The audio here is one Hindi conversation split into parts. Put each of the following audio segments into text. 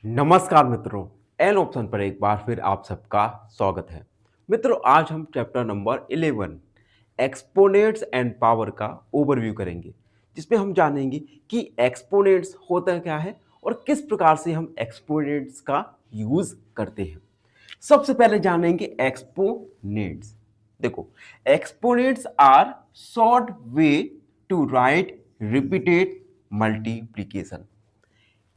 नमस्कार मित्रों, एन ऑप्शन पर एक बार फिर आप सबका स्वागत है। मित्रों, आज हम chapter number 11 exponents and power का ओवरव्यू करेंगे, जिसमें हम जानेंगे कि एक्सपोनेंट्स होता क्या है और किस प्रकार से हम एक्सपोनेंट्स का यूज करते हैं। सबसे पहले जानेंगे एक्सपोनेंट्स। देखो, exponents are short way to write repeated multiplication.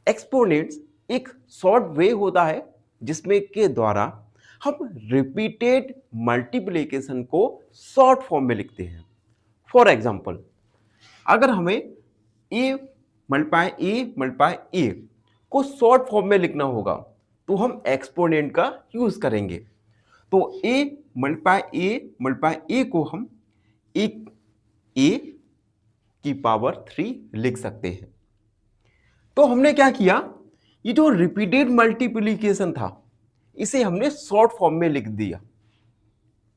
Exponents एक शॉर्ट वे होता है जिसमें के द्वारा हम रिपीटेड मल्टीप्लिकेशन को शॉर्ट फॉर्म में लिखते हैं। फॉर एग्जाम्पल, अगर हमें ए को शॉर्ट फॉर्म में लिखना होगा तो हम एक्सपोनेंट का यूज करेंगे। तो ए को हम एक ए की पावर 3 लिख सकते हैं। तो हमने क्या किया, ये जो रिपीटेड मल्टीप्लिकेशन था इसे हमने शॉर्ट फॉर्म में लिख दिया।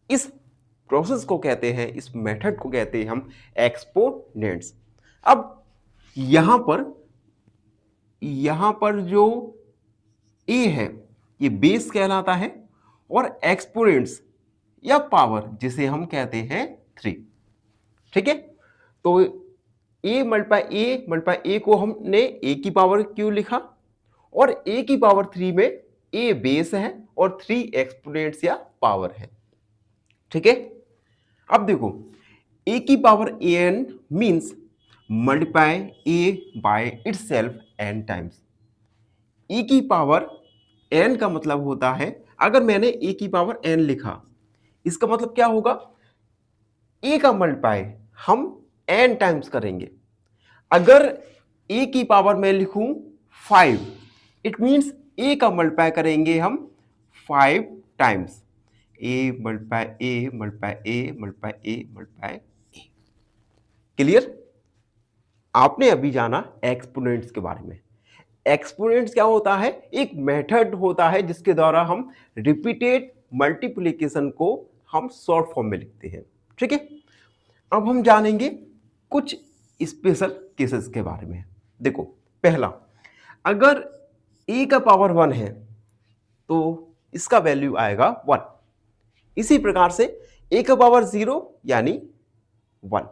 इस प्रोसेस को कहते हैं, इस मेथड को कहते हैं हम एक्सपोनेंट्स। अब यहां पर जो ए है ये बेस कहलाता है और एक्सपोनेंट्स या पावर जिसे हम कहते हैं 3। ठीक है, तो ए को हमने ए की पावर क्यों लिखा और ए की पावर 3 में ए बेस है और 3 एक्सपोनेंट्स या पावर है। ठीक है, अब देखो, ए की power N means multiply A by itself N times. A की पावर एन का मतलब होता है, अगर मैंने ए की पावर एन लिखा, इसका मतलब क्या होगा, ए का मल्टीप्लाई हम एन टाइम्स करेंगे। अगर ए की पावर मैं लिखूं 5, इट मीन्स ए का मल्टीप्लाई करेंगे हम 5 times. A multiply A multiply A multiply A multiply A. Clear? आपने अभी जाना एक्सपोनेंट्स के बारे में। एक्सपोनेंट्स क्या होता है, एक मेथड होता है जिसके द्वारा हम रिपीटेड मल्टीप्लिकेशन को हम शॉर्ट फॉर्म में लिखते हैं। ठीक है, अब हम जानेंगे कुछ स्पेशल केसेस के बारे में। देखो, पहला, अगर ए का पावर 1 है तो इसका वैल्यू आएगा 1। इसी प्रकार से ए का पावर 0 यानी 1।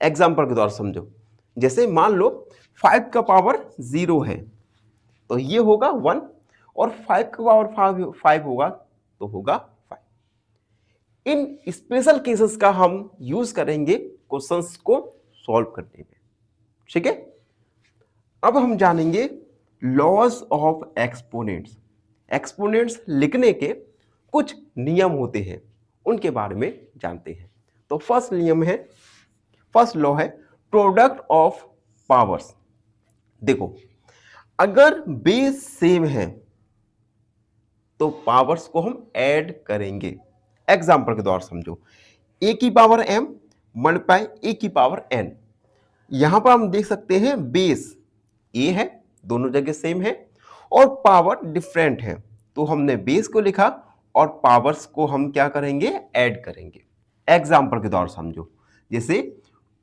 एग्जाम्पल के द्वारा समझो, जैसे मान लो 5 का पावर 0 है तो ये होगा 1 और 5 का पावर 5 होगा तो होगा 5। इन स्पेशल केसेस का हम यूज करेंगे क्वेश्चंस को सॉल्व करने में। ठीक है, अब हम जानेंगे लॉज ऑफ एक्सपोनेंट्स। एक्सपोनेंट्स लिखने के कुछ नियम होते हैं, उनके बारे में जानते हैं। तो फर्स्ट लॉ है प्रोडक्ट ऑफ पावर्स। देखो, अगर बेस सेम है तो पावर्स को हम ऐड करेंगे। एग्जाम्पल के द्वारा समझो, ए की पावर m मल्टीप्लाई ए की पावर n। यहां पर हम देख सकते हैं बेस ए है, दोनों जगह सेम है, और पावर डिफरेंट है, तो हमने बेस को लिखा और पावर्स को हम क्या करेंगे, ऐड करेंगे। एग्जाम्पल के द्वारा समझो, जैसे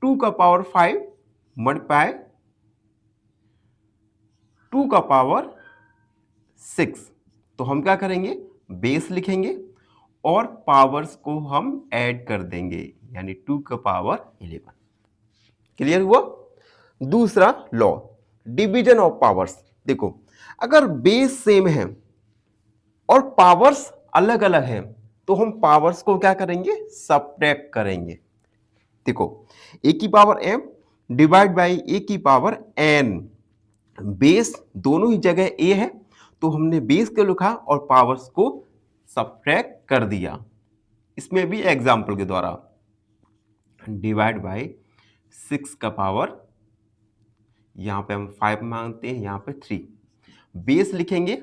2 का पावर 5 मल्टीप्लाई 2 का पावर 6, तो हम क्या करेंगे, बेस लिखेंगे और पावर्स को हम ऐड कर देंगे, यानी 2 का पावर 11। क्लियर हुआ? दूसरा लॉ, डिवीजन ऑफ पावर्स। देखो, अगर बेस सेम है और पावर्स अलग अलग है तो हम पावर्स को क्या करेंगे, सब्ट्रैक्ट करेंगे। देखो, ए की पावर m डिवाइड बाई ए की पावर n। बेस दोनों ही जगह ए है तो हमने बेस को लिखा और पावर्स को सब्ट्रैक्ट कर दिया। इसमें भी एग्जाम्पल के द्वारा डिवाइड बाई 6 का पावर, यहां पे हम 5 मांगते हैं, यहां पे 3। बेस लिखेंगे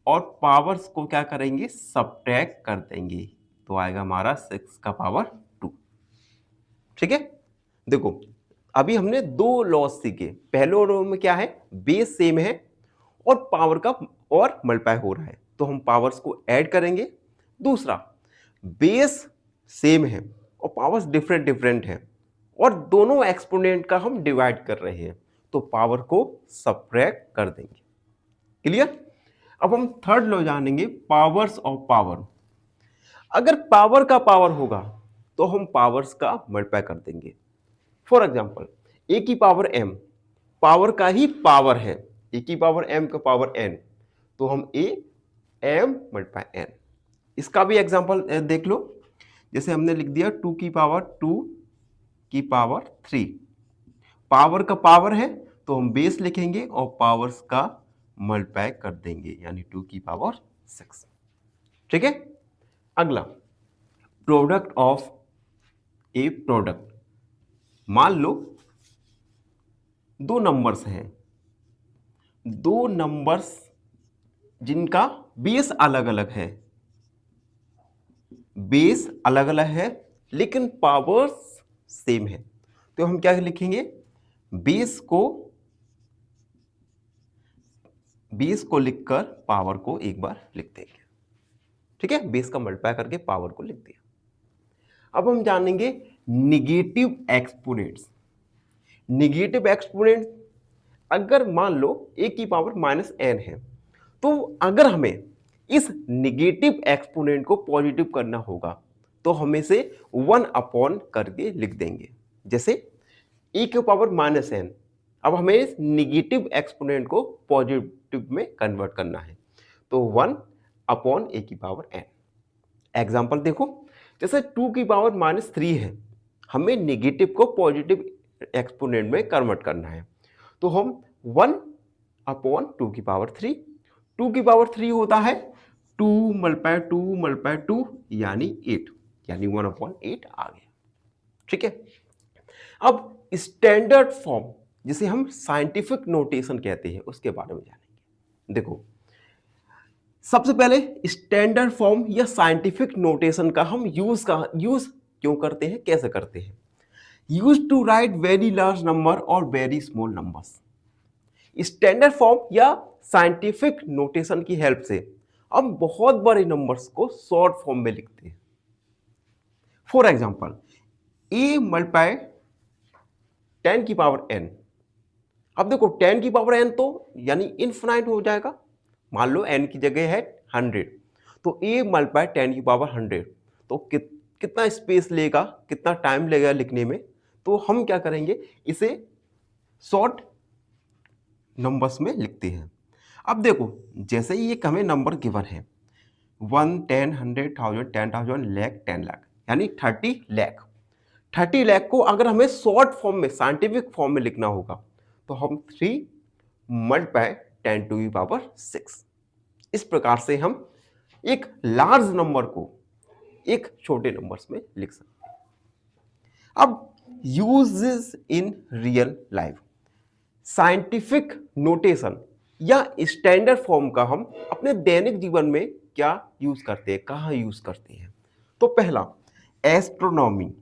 और पावर्स को क्या करेंगे, सब्ट्रैक्ट कर देंगे, तो आएगा हमारा 6 का पावर 2। ठीक है, देखो, अभी हमने 2 लॉस सीखे। पहले लॉ में क्या है, बेस सेम है और पावर का और मल्टीप्लाई हो रहा है तो हम पावर्स को ऐड करेंगे। दूसरा, बेस सेम है और पावर्स डिफरेंट है और दोनों एक्सपोनेंट का हम डिवाइड कर रहे हैं तो पावर को सब्ट्रैक्ट कर देंगे। क्लियर? अब हम थर्ड लॉ जानेंगे, पावर्स ऑफ पावर। अगर पावर का पावर होगा तो हम पावर्स का मल्टीप्लाई कर देंगे। फॉर एग्जाम्पल, ए की पावर एम पावर का ही पावर है, ए की पावर एम का पावर एन, तो हम ए एम मल्टीप्लाई एन। इसका भी एग्जाम्पल देख लो, जैसे हमने लिख दिया 2 की पावर 2 की पावर 3। पावर का पावर है तो हम बेस लिखेंगे और पावर्स का मल्टीप्लाई कर देंगे, यानी 2 की पावर 6। ठीक है। अगला, प्रोडक्ट ऑफ ए प्रोडक्ट। मान लो दो नंबर्स हैं, दो नंबर्स जिनका बेस अलग अलग है, बेस अलग अलग है लेकिन पावर्स सेम है, तो हम क्या लिखेंगे, बेस को लिखकर पावर को एक बार लिख देंगे। ठीक है, बेस का मल्टीप्लाई करके पावर को लिख दिया। अब हम जानेंगे निगेटिव एक्सपोनेंट्स। निगेटिव एक्सपोनेंट, अगर मान लो ए की पावर माइनस एन है, तो अगर हमें इस निगेटिव एक्सपोनेंट को पॉजिटिव करना होगा तो हम इसे 1 अपॉन करके लिख देंगे। जैसे ए की पावर माइनस एन, अब हमें इस निगेटिव एक्सपोनेंट को पॉजिटिव में कन्वर्ट करना है, तो 1 अपॉन ए की पावर एन। एग्जाम्पल देखो, जैसे 2 की पावर माइनस 3 है, हमें निगेटिव को पॉजिटिव एक्सपोनेंट में कन्वर्ट करना है, तो हम 1 अपॉन 2 की पावर 3। 2 की पावर 3 होता है 2 मल्टीप्लाई 2 मल्टीप्लाई 2 यानी 8, यानी 1 अपॉन 8 आ गया। ठीक है। अब स्टैंडर्ड फॉर्म, जिसे हम साइंटिफिक नोटेशन कहते हैं, उसके बारे में जानेंगे। देखो, सबसे पहले स्टैंडर्ड फॉर्म या साइंटिफिक नोटेशन का हम यूज क्यों करते हैं, कैसे करते हैं। Use to write very large number और very small numbers. Standard form या साइंटिफिक नोटेशन की हेल्प से हम बहुत बड़े नंबर्स को शॉर्ट फॉर्म में लिखते हैं। फॉर एग्जाम्पल, ए मल्टीप्लाई 10 की पावर n। अब देखो 10 की पावर n तो यानी इनफिनाइट हो जाएगा, मान लो n की जगह है 100, तो a मल्टीप्लाई 10 की पावर 100, तो कितना स्पेस लेगा, कितना टाइम लेगा लिखने में, तो हम क्या करेंगे, इसे शॉर्ट नंबर्स में लिखते हैं। अब देखो, जैसे ही एक हमें नंबर गिवन है 1, 10, 100, 1000, 10,000, लाख, 10 लाख, यानी 30 लाख। 30 लाख को अगर हमें शॉर्ट फॉर्म में, साइंटिफिक फॉर्म में लिखना होगा, तो हम 3 मल्टीप्लाई 10 टू द पावर 6। इस प्रकार से हम एक लार्ज नंबर को एक छोटे नंबर्स में लिख सकते हैं। अब uses in real life. Scientific notation या स्टैंडर्ड फॉर्म का हम अपने दैनिक जीवन में क्या यूज करते हैं, कहाँ यूज करते हैं। तो पहला, एस्ट्रोनॉमी।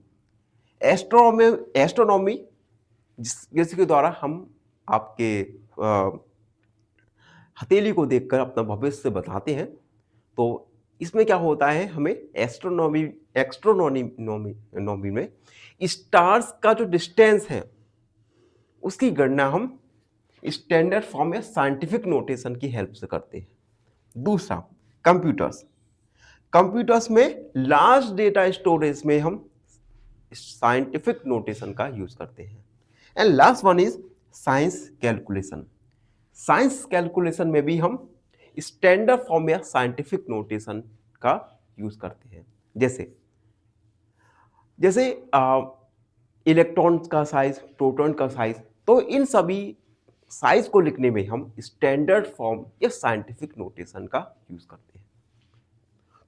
एस्ट्रोनॉमी जिसके द्वारा हम आपके हथेली को देखकर अपना भविष्य बताते हैं। तो इसमें क्या होता है, हमें एस्ट्रोनॉमी में स्टार्स का जो डिस्टेंस है उसकी गणना हम स्टैंडर्ड फॉर्म या साइंटिफिक नोटेशन की हेल्प से करते हैं। दूसरा, कंप्यूटर्स में लार्ज डेटा स्टोरेज में हम साइंटिफिक नोटेशन का यूज करते हैं। And last one is science calculation. Science calculation में भी हम स्टैंडर्ड फॉर्म या साइंटिफिक नोटेशन का यूज करते हैं। जैसे इलेक्ट्रॉन का साइज, प्रोटॉन का साइज, तो इन सभी साइज को लिखने में हम स्टैंडर्ड फॉर्म या साइंटिफिक नोटेशन का यूज करते हैं।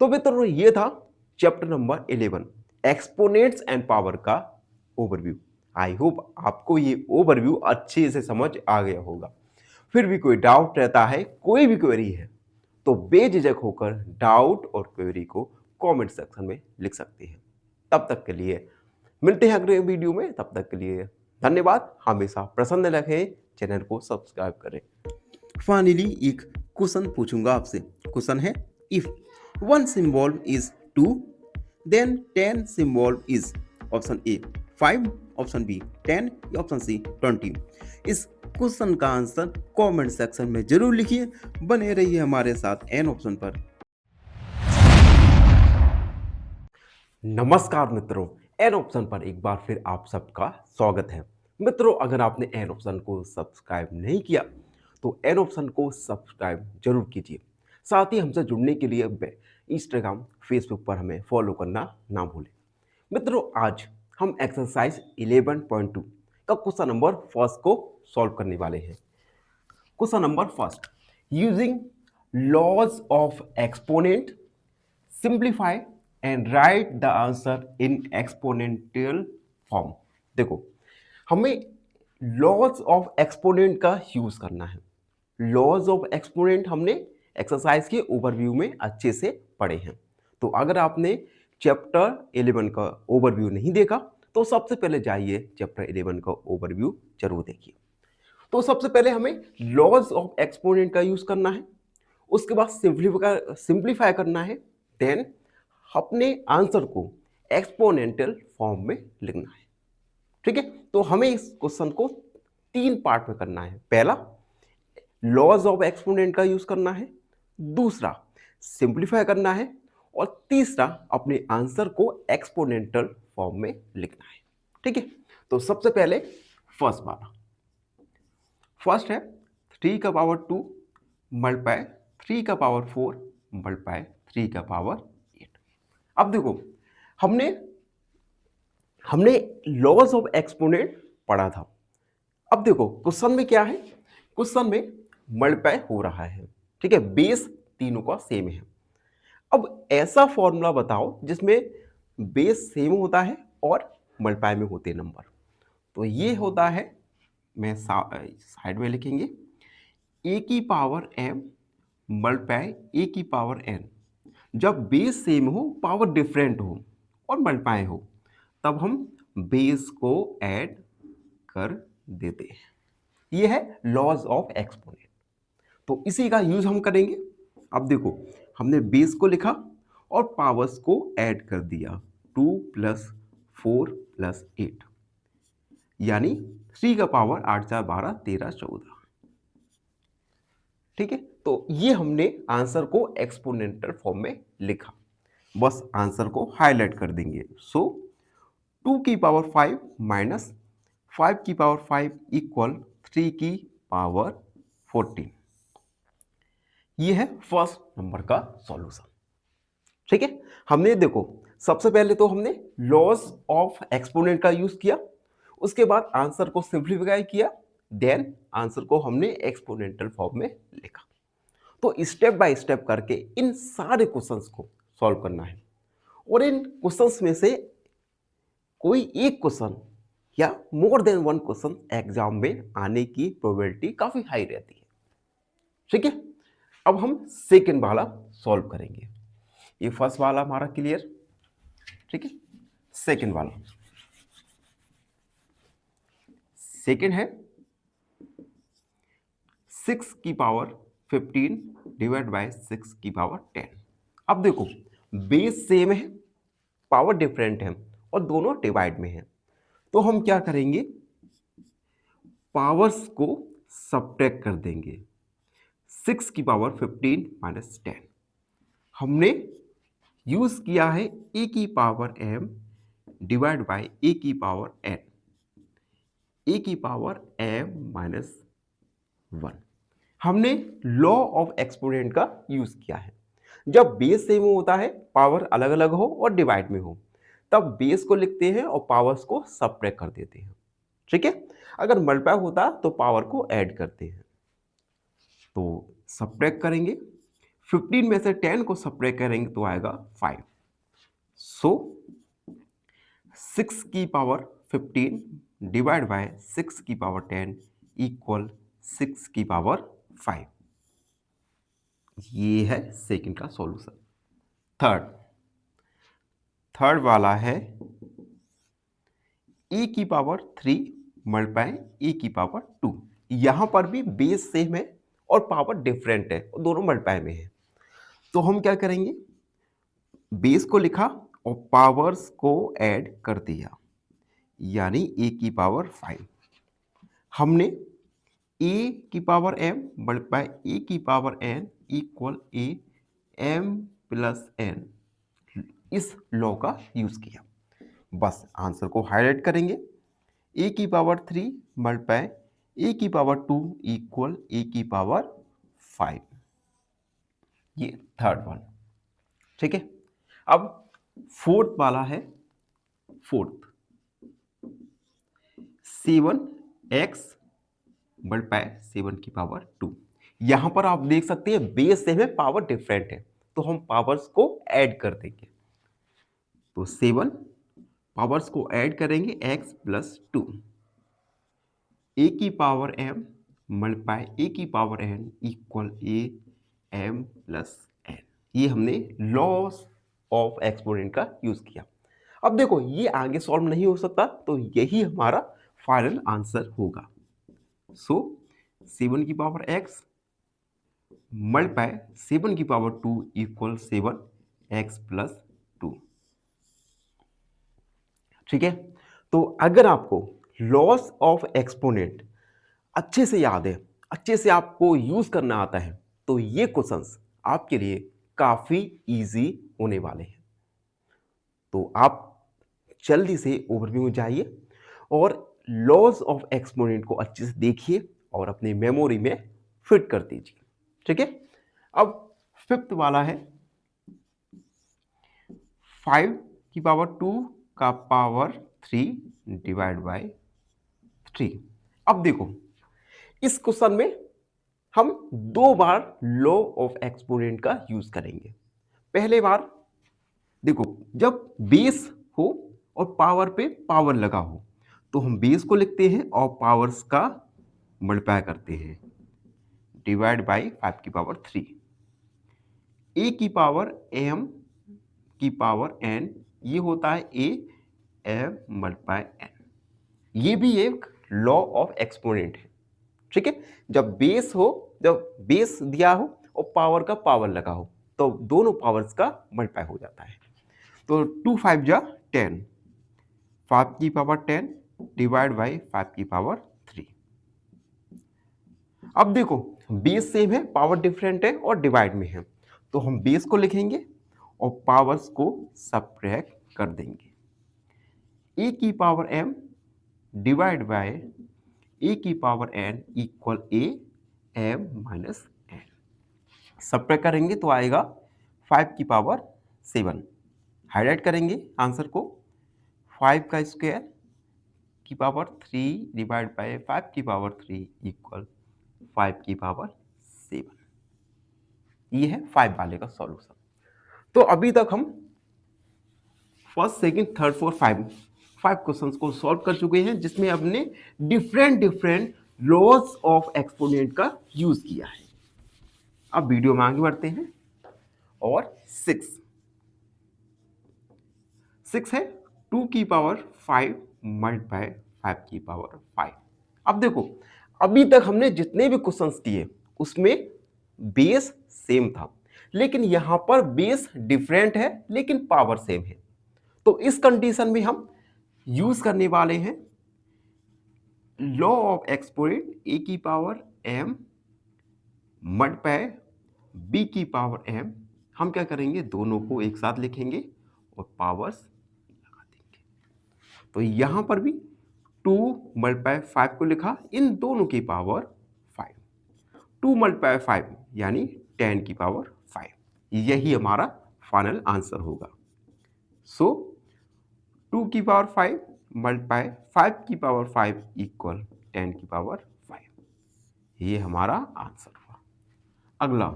तो मित्रों, ये था chapter number 11, exponents and power का ओवरव्यू। आई होप आपको ये ओवरव्यू अच्छे से समझ आ गया होगा। फिर भी कोई डाउट रहता है, कोई भी क्वेरी है, तो बेझिझक होकर डाउट और क्वेरी को कमेंट सेक्शन में लिख सकते हैं। तब तक के लिए मिलते हैं अगले वीडियो में, तब तक के लिए धन्यवाद। हमेशा प्रसन्न रखें, चैनल को सब्सक्राइब करें। फाइनली एक क्वेश्चन पूछूंगा आपसे। क्वेश्चन है, if 1 symbol is 2, then 10 symbol is option A 5, option B 10, option C 20 is question का आंसर कमेंट सेक्शन में जरूर लिखिए। बने रहिए हमारे साथ एन ऑप्शन पर। नमस्कार मित्रों, एन ऑप्शन पर एक बार फिर आप सबका स्वागत है। मित्रों, अगर आपने एन ऑप्शन को सब्सक्राइब नहीं किया तो एन ऑप्शन को सब्सक्राइब जरूर कीजिए। साथ ही हमसे जुड़ने के लिए इंस्टाग्राम, फेसबुक पर हमें फॉलो करना ना भूलें। मित्रों, आज हम एक्सरसाइज 11.2 का क्वेश्चन नंबर फर्स्ट को सॉल्व करने वाले हैं। Question number first, using laws of exponent simplify and write the answer in exponential form. देखो, हमें लॉज ऑफ एक्सपोनेंट का यूज करना है। लॉज ऑफ एक्सपोनेंट हमने एक्सरसाइज के ओवरव्यू में अच्छे से पढ़े हैं। तो अगर आपने चैप्टर 11 का ओवरव्यू नहीं देखा तो सबसे पहले जाइए चैप्टर 11 का ओवरव्यू जरूर देखिए। तो सबसे पहले हमें लॉज ऑफ एक्सपोनेंट का यूज करना है, उसके बाद सिंप्लीफाई करना है, देन अपने आंसर को एक्सपोनेंशियल फॉर्म में लिखना है। ठीक है, तो हमें इस क्वेश्चन को 3 पार्ट में करना है। पहला, लॉज ऑफ एक्सपोनेंट का यूज करना है, दूसरा सिंप्लीफाई करना है, और तीसरा अपने आंसर को एक्सपोनेंशियल फॉर्म में लिखना है। ठीक है, तो सबसे पहले फर्स्ट वाला, फर्स्ट है 3 का पावर 2 मल्टीप्लाई 3 का पावर 4 मल्टीप्लाई 3 का पावर 8। अब देखो, हमने हमने लॉज ऑफ एक्सपोनेंट पढ़ा था। अब देखो क्वेश्चन में क्या है, क्वेश्चन में मल्टीप्लाई हो रहा है। ठीक है, बेस तीनों का सेम है। अब ऐसा फॉर्मूला बताओ जिसमें बेस सेम होता है और मल्टीप्लाई में होते नंबर। तो ये होता है, मैं साइड में लिखेंगे, ए की पावर m मल्टीप्लाई ए की पावर n। जब बेस सेम हो, पावर डिफरेंट हो और मल्टीप्लाई हो, तब हम बेस को ऐड कर देते हैं। ये है लॉज ऑफ एक्सपोनेंट। तो इसी का यूज हम करेंगे। अब देखो, हमने बेस को लिखा और पावर्स को ऐड कर दिया, 2 + 4 + 8, यानी 3 का पावर 8 4 12 13 14। ठीक है, तो ये हमने आंसर को एक्सपोनेंशियल फॉर्म में लिखा। बस आंसर को हाईलाइट कर देंगे। सो 2 की पावर 5 माइनस 5 की पावर 5 इक्वल 3 की पावर 14। ये है फर्स्ट नंबर का सॉल्यूशन। ठीक है, हमने देखो सबसे पहले तो हमने लॉज ऑफ एक्सपोनेंट का यूज किया, उसके बाद आंसर को सिंप्लीफाई किया, देन आंसर को हमने एक्सपोनेंशियल फॉर्म में लिखा। तो स्टेप बाय स्टेप करके इन सारे क्वेश्चंस को सॉल्व करना है, और इन क्वेश्चंस में से कोई एक क्वेश्चन या more than one question exam में आने की प्रोबेबिलिटी काफी हाई रहती है। ठीक है, अब हम सेकेंड वाला सॉल्व करेंगे। ये फर्स्ट वाला हमारा क्लियर। ठीक है, सेकेंड वाला, सेकेंड है 6 की पावर 15 डिवाइड बाय 6 की पावर 10। अब देखो, बेस सेम है, पावर डिफरेंट है और दोनों डिवाइड में है। तो हम क्या करेंगे, पावर्स को सब्ट्रैक्ट कर देंगे। 6 की पावर 15 माइनस 10, हमने यूज किया है ए की power m divide by A की पावर n, ए की पावर m माइनस 1। हमने लॉ ऑफ एक्सपोनेंट का यूज किया है। जब बेस सेम होता है, पावर अलग अलग हो और डिवाइड में हो, तब बेस को लिखते हैं और पावर्स को सब्ट्रैक्ट कर देते हैं। ठीक है, अगर मल्टीप्लाई होता तो पावर को ऐड करते हैं। तो सब्ट्रैक्ट करेंगे, 15 में से 10 को सब्ट्रैक्ट करेंगे तो आएगा 5। सो 6 की पावर 15 डिवाइड बाय 6 की पावर 10 इक्वल 6 की पावर 5। ये है सेकंड का सॉल्यूशन। थर्ड वाला है e की पावर 3 मल्टीप्लाई e की पावर 2। यहां पर भी बेस सेम है और पावर डिफरेंट है और दोनों मल्टीप्लाई में है। तो हम क्या करेंगे, बेस को लिखा और पावर्स को ऐड कर दिया, यानी a की पावर 5। हमने ए की पावर m मल्टीप्लाई ए की पावर n इक्वल ए m प्लस n, इस लॉ का यूज किया। बस आंसर को हाईलाइट करेंगे। ए की पावर 3 मल्टीप्लाई ए की पावर 2 इक्वल ए की पावर 5, ये थर्ड वन। ठीक है, अब फोर्थ वाला है। फोर्थ 7x मल्टीप्लाई 7 की पावर 2। यहां पर आप देख सकते हैं बेस सेम है, पावर डिफरेंट है, तो हम पावर्स को ऐड कर देंगे। तो 7 पावर्स को ऐड करेंगे x प्लस 2, ए की पावर m मल्टीप्लाई ए की पावर n इक्वल ए m प्लस n। ये हमने लॉस ऑफ एक्सपोनेंट का यूज किया। अब देखो ये आगे सॉल्व नहीं हो सकता, तो यही हमारा फाइनल आंसर होगा। सो 7 की पावर x मल्टीप्लाई 7 की पावर 2 इक्वल 7x प्लस 2। ठीक है, तो अगर आपको लॉस ऑफ एक्सपोनेंट अच्छे से याद है, अच्छे से आपको यूज करना आता है, तो ये क्वेश्चंस आपके लिए काफी इजी होने वाले हैं। तो आप जल्दी से ओवरव्यू में जाइए और लॉस ऑफ एक्सपोनेंट को अच्छे से देखिए और अपनी मेमोरी में फिट कर दीजिए। ठीक है, अब फिफ्थ वाला है 5 की पावर 2 का पावर 3 डिवाइड बाय 3। अब देखो इस क्वेश्चन में हम 2 बार लॉ ऑफ एक्सपोनेंट का यूज करेंगे। पहले बार देखो जब बेस हो और पावर पे पावर लगा हो, तो हम बेस को लिखते हैं और पावर्स का मल्टीप्लाई करते हैं, डिवाइड बाय 5 की पावर 3। ए की पावर m की पावर n, ये होता है ए m मल्टीप्लाई n। ये भी एक लॉ ऑफ एक्सपोनेंट है। ठीक है, जब बेस हो, जब बेस दिया हो और पावर का पावर लगा हो, तो दोनों पावर्स का मल्टीप्लाई हो जाता है। तो 2 5 जा 10, 5 की पावर 10 डिवाइड बाई 5 की पावर 3। अब देखो बेस सेम है, पावर डिफरेंट है और डिवाइड में है, तो हम बेस को लिखेंगे और पावर्स को सबट्रैक्ट कर देंगे। ए की power m divide by A की पावर n इक्वल ए m माइनस n। सबट्रैक्ट करेंगे तो आएगा 5 की पावर 7। हाईलाइट करेंगे आंसर को, 5 का स्क्वायर की पावर 3 डिवाइड बाय 5 की पावर 3 इक्वल 5 की पावर 7। ये है 5 वाले का सॉल्यूशन। तो अभी तक हम first second third fourth 5 questions को सॉल्व कर चुके हैं, जिसमें हमने डिफरेंट लॉज ऑफ एक्सपोनेंट का यूज किया है। अब वीडियो में आगे बढ़ते हैं और 6 है 2 की पावर 5 मल्टीप्लाई 5 की पावर 5। अब देखो अभी तक हमने जितने भी क्वेश्चंस किए उसमें बेस सेम था, लेकिन यहां पर बेस डिफरेंट है लेकिन पावर सेम है। तो इस कंडीशन में हम यूज करने वाले हैं लॉ ऑफ एक्सपोनेंट ए की पावर m मल्टीप्लाई b की पावर m। हम क्या करेंगे, दोनों को एक साथ लिखेंगे और पावर्स लगा देंगे। तो यहां पर भी 2 मल्टीप्लाई 5 को लिखा, इन दोनों की पावर 5। 2 मल्टीप्लाई 5 यानी 10 की पावर 5। यही हमारा फाइनल आंसर होगा। सो 2 की पावर 5 मल्टीप्लाई 5 की पावर 5 इक्वल 10 की पावर 5। ये हमारा आंसर हुआ। अगला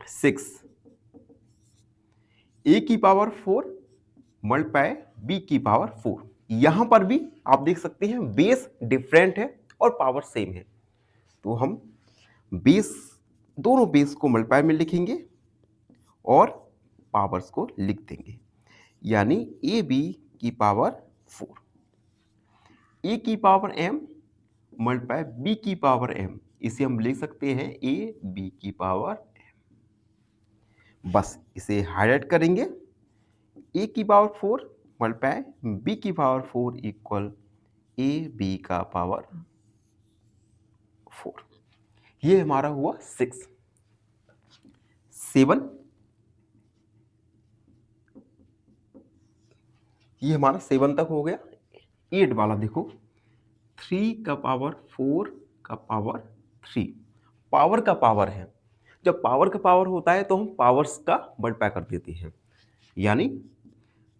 6 ए की पावर 4 मल्टीप्लाई बी की पावर 4। यहां पर भी आप देख सकते हैं बेस डिफरेंट है और पावर सेम है, तो हम बेस दोनों बेस को मल्टीप्लाई में लिखेंगे और पावर्स को लिख देंगे, यानी ए बी की पावर 4। ए की पावर m मल्टीप्लाई बी की पावर m, इसे हम लिख सकते हैं ए बी की पावर m। बस इसे हाईलाइट करेंगे, ए की पावर 4 मल्टीप्लाई बी की पावर 4 इक्वल ए बी का पावर 4, ये हमारा हुआ 6, 7, ये हमारा 7 तक हो गया। 8 वाला देखो, 3 का पावर 4 का पावर 3, पावर का पावर है। जब पावर का पावर होता है तो हम पावर्स का मल्टीप्लाई कर देते हैं, यानी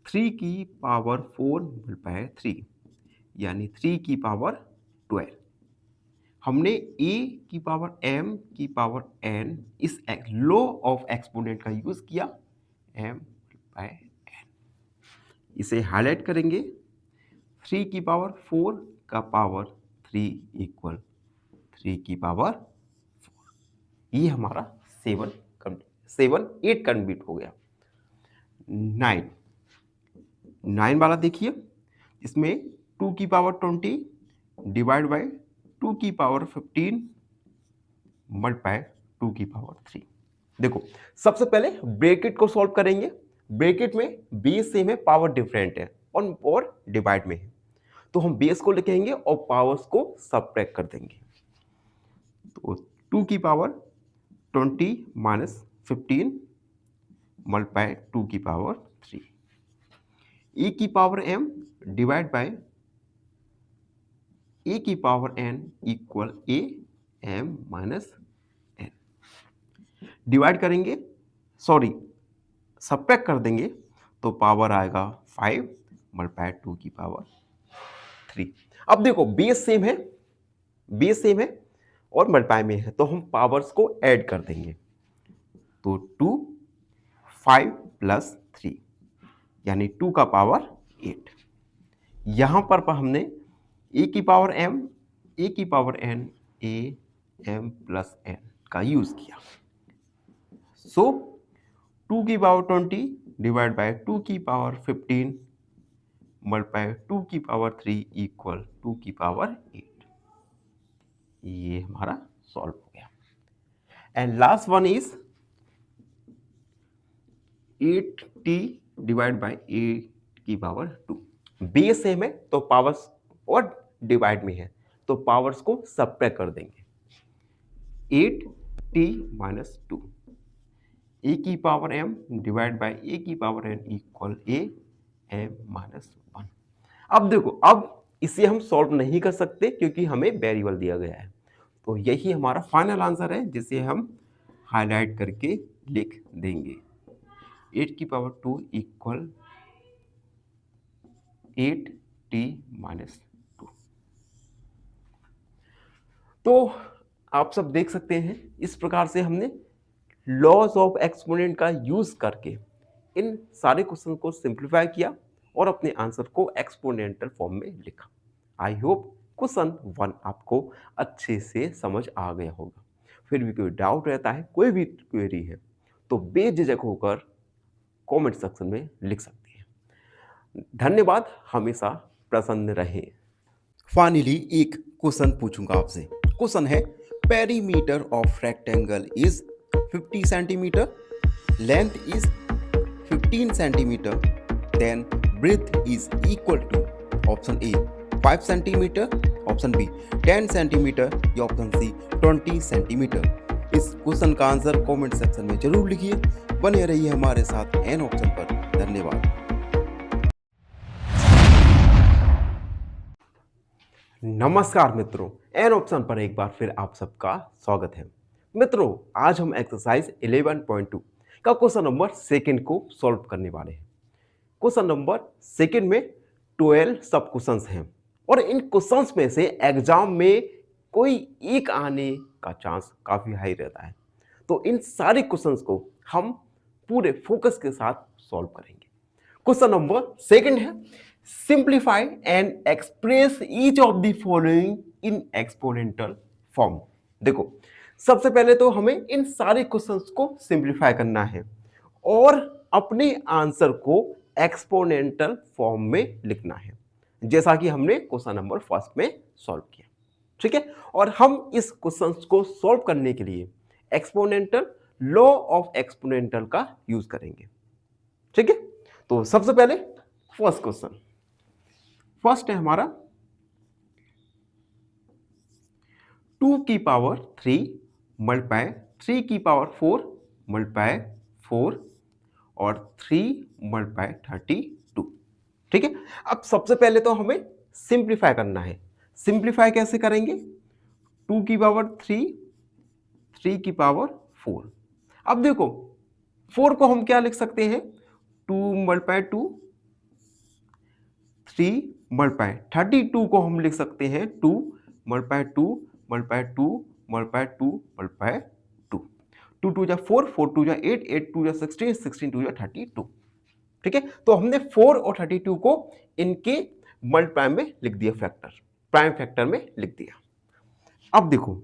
3 की पावर 4 मल्टीप्लाई 3, यानी 3 की पावर 12। हमने a की पावर m की पावर n इस लॉ ऑफ एक्सपोनेंट का यूज किया, m बाय n। इसे हाईलाइट करेंगे, 3 की पावर 4 का पावर 3 इक्वल 3 की पावर 4, ये हमारा 8 कंप्लीट हो गया। 9 वाला देखिए, इसमें 2 की पावर 20 डिवाइड बाय 2 की पावर 15 मल्टीप्लाई 2 की पावर 3। देखो, सबसे पहले ब्रैकेट को सॉल्व करेंगे। ब्रैकेट में बेस सेम है, पावर डिफरेंट है और डिवाइड में है, तो हम बेस को लिखेंगे और पावर्स को सबट्रैक्ट कर देंगे। तो 2 की पावर 20 माइनस 15 मल्टीप्लाई 2 की पावर 3, e की power m divide by a की power n equal a m minus n। Divide करेंगे, सॉरी सबट्रैक्ट कर देंगे तो पावर आएगा 5 मल्टीप्लाई 2 की पावर 3। अब देखो, बेस सेम है, बेस सेम है और मल्टीप्लाई में है, तो हम पावर्स को ऐड कर देंगे। तो 2 5 प्लस 3 यानी 2 का पावर 8। यहां पर हमने a की पावर m, a की power n, a m plus n का यूज किया। सो 2 की पावर 20 डिवाइड बाय 2 की पावर 15 मल्टीप्लाई 2 की पावर 3 इक्वल 2 की पावर 8। ये हमारा सॉल्व हो गया। And last one is 8t divide by 8 की पावर 2। बेस सेम है तो पावर्स और डिवाइड में है, तो पावर्स को सबट्रैक्ट कर देंगे। 8t माइनस 2, a की power m divide by a की power n equal a m minus 1। अब देखो, अब इसे हम सॉल्व नहीं कर सकते क्योंकि हमें वेरिएबल दिया गया है, तो यही हमारा फाइनल आंसर है जिसे हम हाईलाइट करके लिख देंगे। 8 की पावर 2 इक्वल 8t माइनस 2। तो आप सब देख सकते हैं, इस प्रकार से हमने लॉज ऑफ एक्सपोनेंट का यूज करके इन सारे क्वेश्चन को सिंप्लीफाई किया और अपने आंसर को एक्सपोनेंटल फॉर्म में लिखा। आई होप क्वेश्चन 1 आपको अच्छे से समझ आ गया होगा। फिर भी कोई डाउट रहता है, कोई भी क्वेरी है, तो बेझिझक होकर कमेंट सेक्शन में लिख सकते हैं। धन्यवाद, हमेशा प्रसन्न रहें। फाइनली एक क्वेश्चन पूछूंगा आपसे। क्वेश्चन है, perimeter of rectangle is 50 centimetre, length is 15 centimetre, then breadth is equal to option A 5 centimetre, option B 10 centimetre या ऑप्शन सी 20 सेंटीमीटर। इस क्वेश्चन का आंसर कमेंट सेक्शन में जरूर लिखिए। बने रहिए हमारे साथ एन ऑप्शन पर। धन्यवाद। नमस्कार मित्रों, एन ऑप्शन पर एक बार फिर आप सबका स्वागत है। मित्रों, आज हम एक्सरसाइज 11.2 का क्वेश्चन नंबर 2 को सॉल्व करने वाले हैं। क्वेश्चन नंबर 2 में 12 सब क्वेश्चंस हैं और इन क्वेश्चंस में से एग्जाम में कोई एक आने का चांस काफी हाई रहता है, तो इन सारे क्वेश्चंस को हम पूरे फोकस के साथ सॉल्व करेंगे। क्वेश्चन नंबर 2 है, simplify and express each of the following in exponential form. देखो, सबसे पहले तो हमें इन सारे क्वेश्चंस को सिंप्लीफाई करना है और अपने आंसर को एक्सपोनेंटल फॉर्म में लिखना है, जैसा कि हमने क्वेश्चन नंबर 1 में सॉल्व किया। ठीक है, और हम इस क्वेश्चन को सॉल्व करने के लिए एक्सपोनेंटल लॉ ऑफ एक्सपोनेंटल का यूज करेंगे। ठीक है, तो सबसे पहले फर्स्ट क्वेश्चन, फर्स्ट है हमारा 2 की पावर 3 मल्टीप्लाई 3 की पावर 4 मल्टीप्लाई 4 और 3 मल्टीप्लाई 32। ठीक है, अब सबसे पहले तो हमें सिंप्लीफाई करना है। सिंप्लीफाई कैसे करेंगे? 2 की पावर 3, 3 की पावर 4। अब देखो 4 को हम क्या लिख सकते हैं? 2 मल्टीप्लाई 2, 3 मल्टीप्लाई 32 को हम लिख सकते हैं 2 मल्टीप्लाई 2 मल्टीप्लाई 2 मल्टीप्लाई 2 मल्टीप्लाई 2। 2 2 जा 4, 4 2 जा 8, 8 2 जा 16, 16 2 जा 32। ठीक है, तो हमने 4 और 32 को इनके मल्टीप्लाई में लिख दिया, फैक्टर, प्राइम फैक्टर में लिख दिया। अब देखो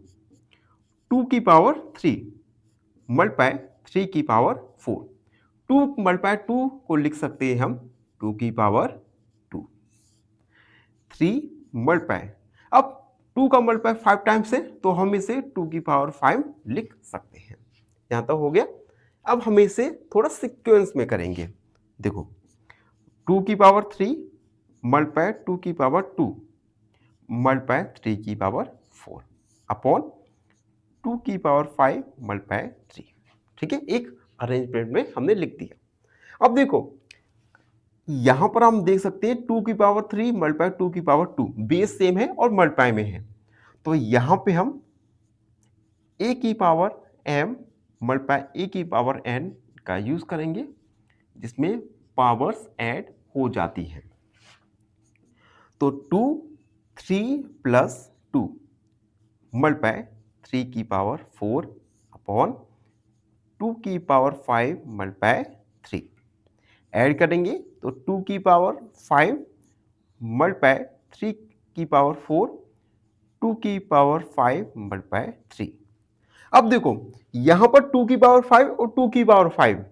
2 की पावर 3 मल्टीप्लाई 3 की पावर 4। 2 मल्टीप्लाई 2 को लिख सकते हैं हम 2 की पावर 2। 3 मल्टीप्लाई, अब 2 का मल्टीप्लाई 5 टाइम्स है तो हम इसे 2 की पावर 5 लिख सकते हैं। यहां तक हो गया। अब हम इसे थोड़ा सीक्वेंस में करेंगे। देखो 2 की पावर 3 मल्टीप्लाई 2 की पावर 2 मल्टीप्लाई 3 की पावर 4 अपॉन 2 की पावर 5 मल्टीप्लाई 3। ठीक है, एक अरेंजमेंट में हमने लिख दिया। अब देखो यहां पर हम देख सकते हैं 2 की पावर 3 मल्टीप्लाई 2 की पावर 2, बेस सेम है और मल्टीप्लाई में है, तो यहां पे हम a की पावर m मल्टीप्लाई a की पावर n का यूज करेंगे, जिसमें पावर्स ऐड हो जाती हैं। तो 2 3 प्लस 2 मल्टीप्लाई 3 की पावर 4 अपॉन 2 की पावर 5 मल्टीप्लाई 3 ऐड करेंगे तो 2 की पावर 5 मल्टीप्लाई 3 की पावर 4, 2 की पावर 5 मल्टीप्लाई 3। अब देखो यहां पर 2 की पावर 5 और 2 की पावर 5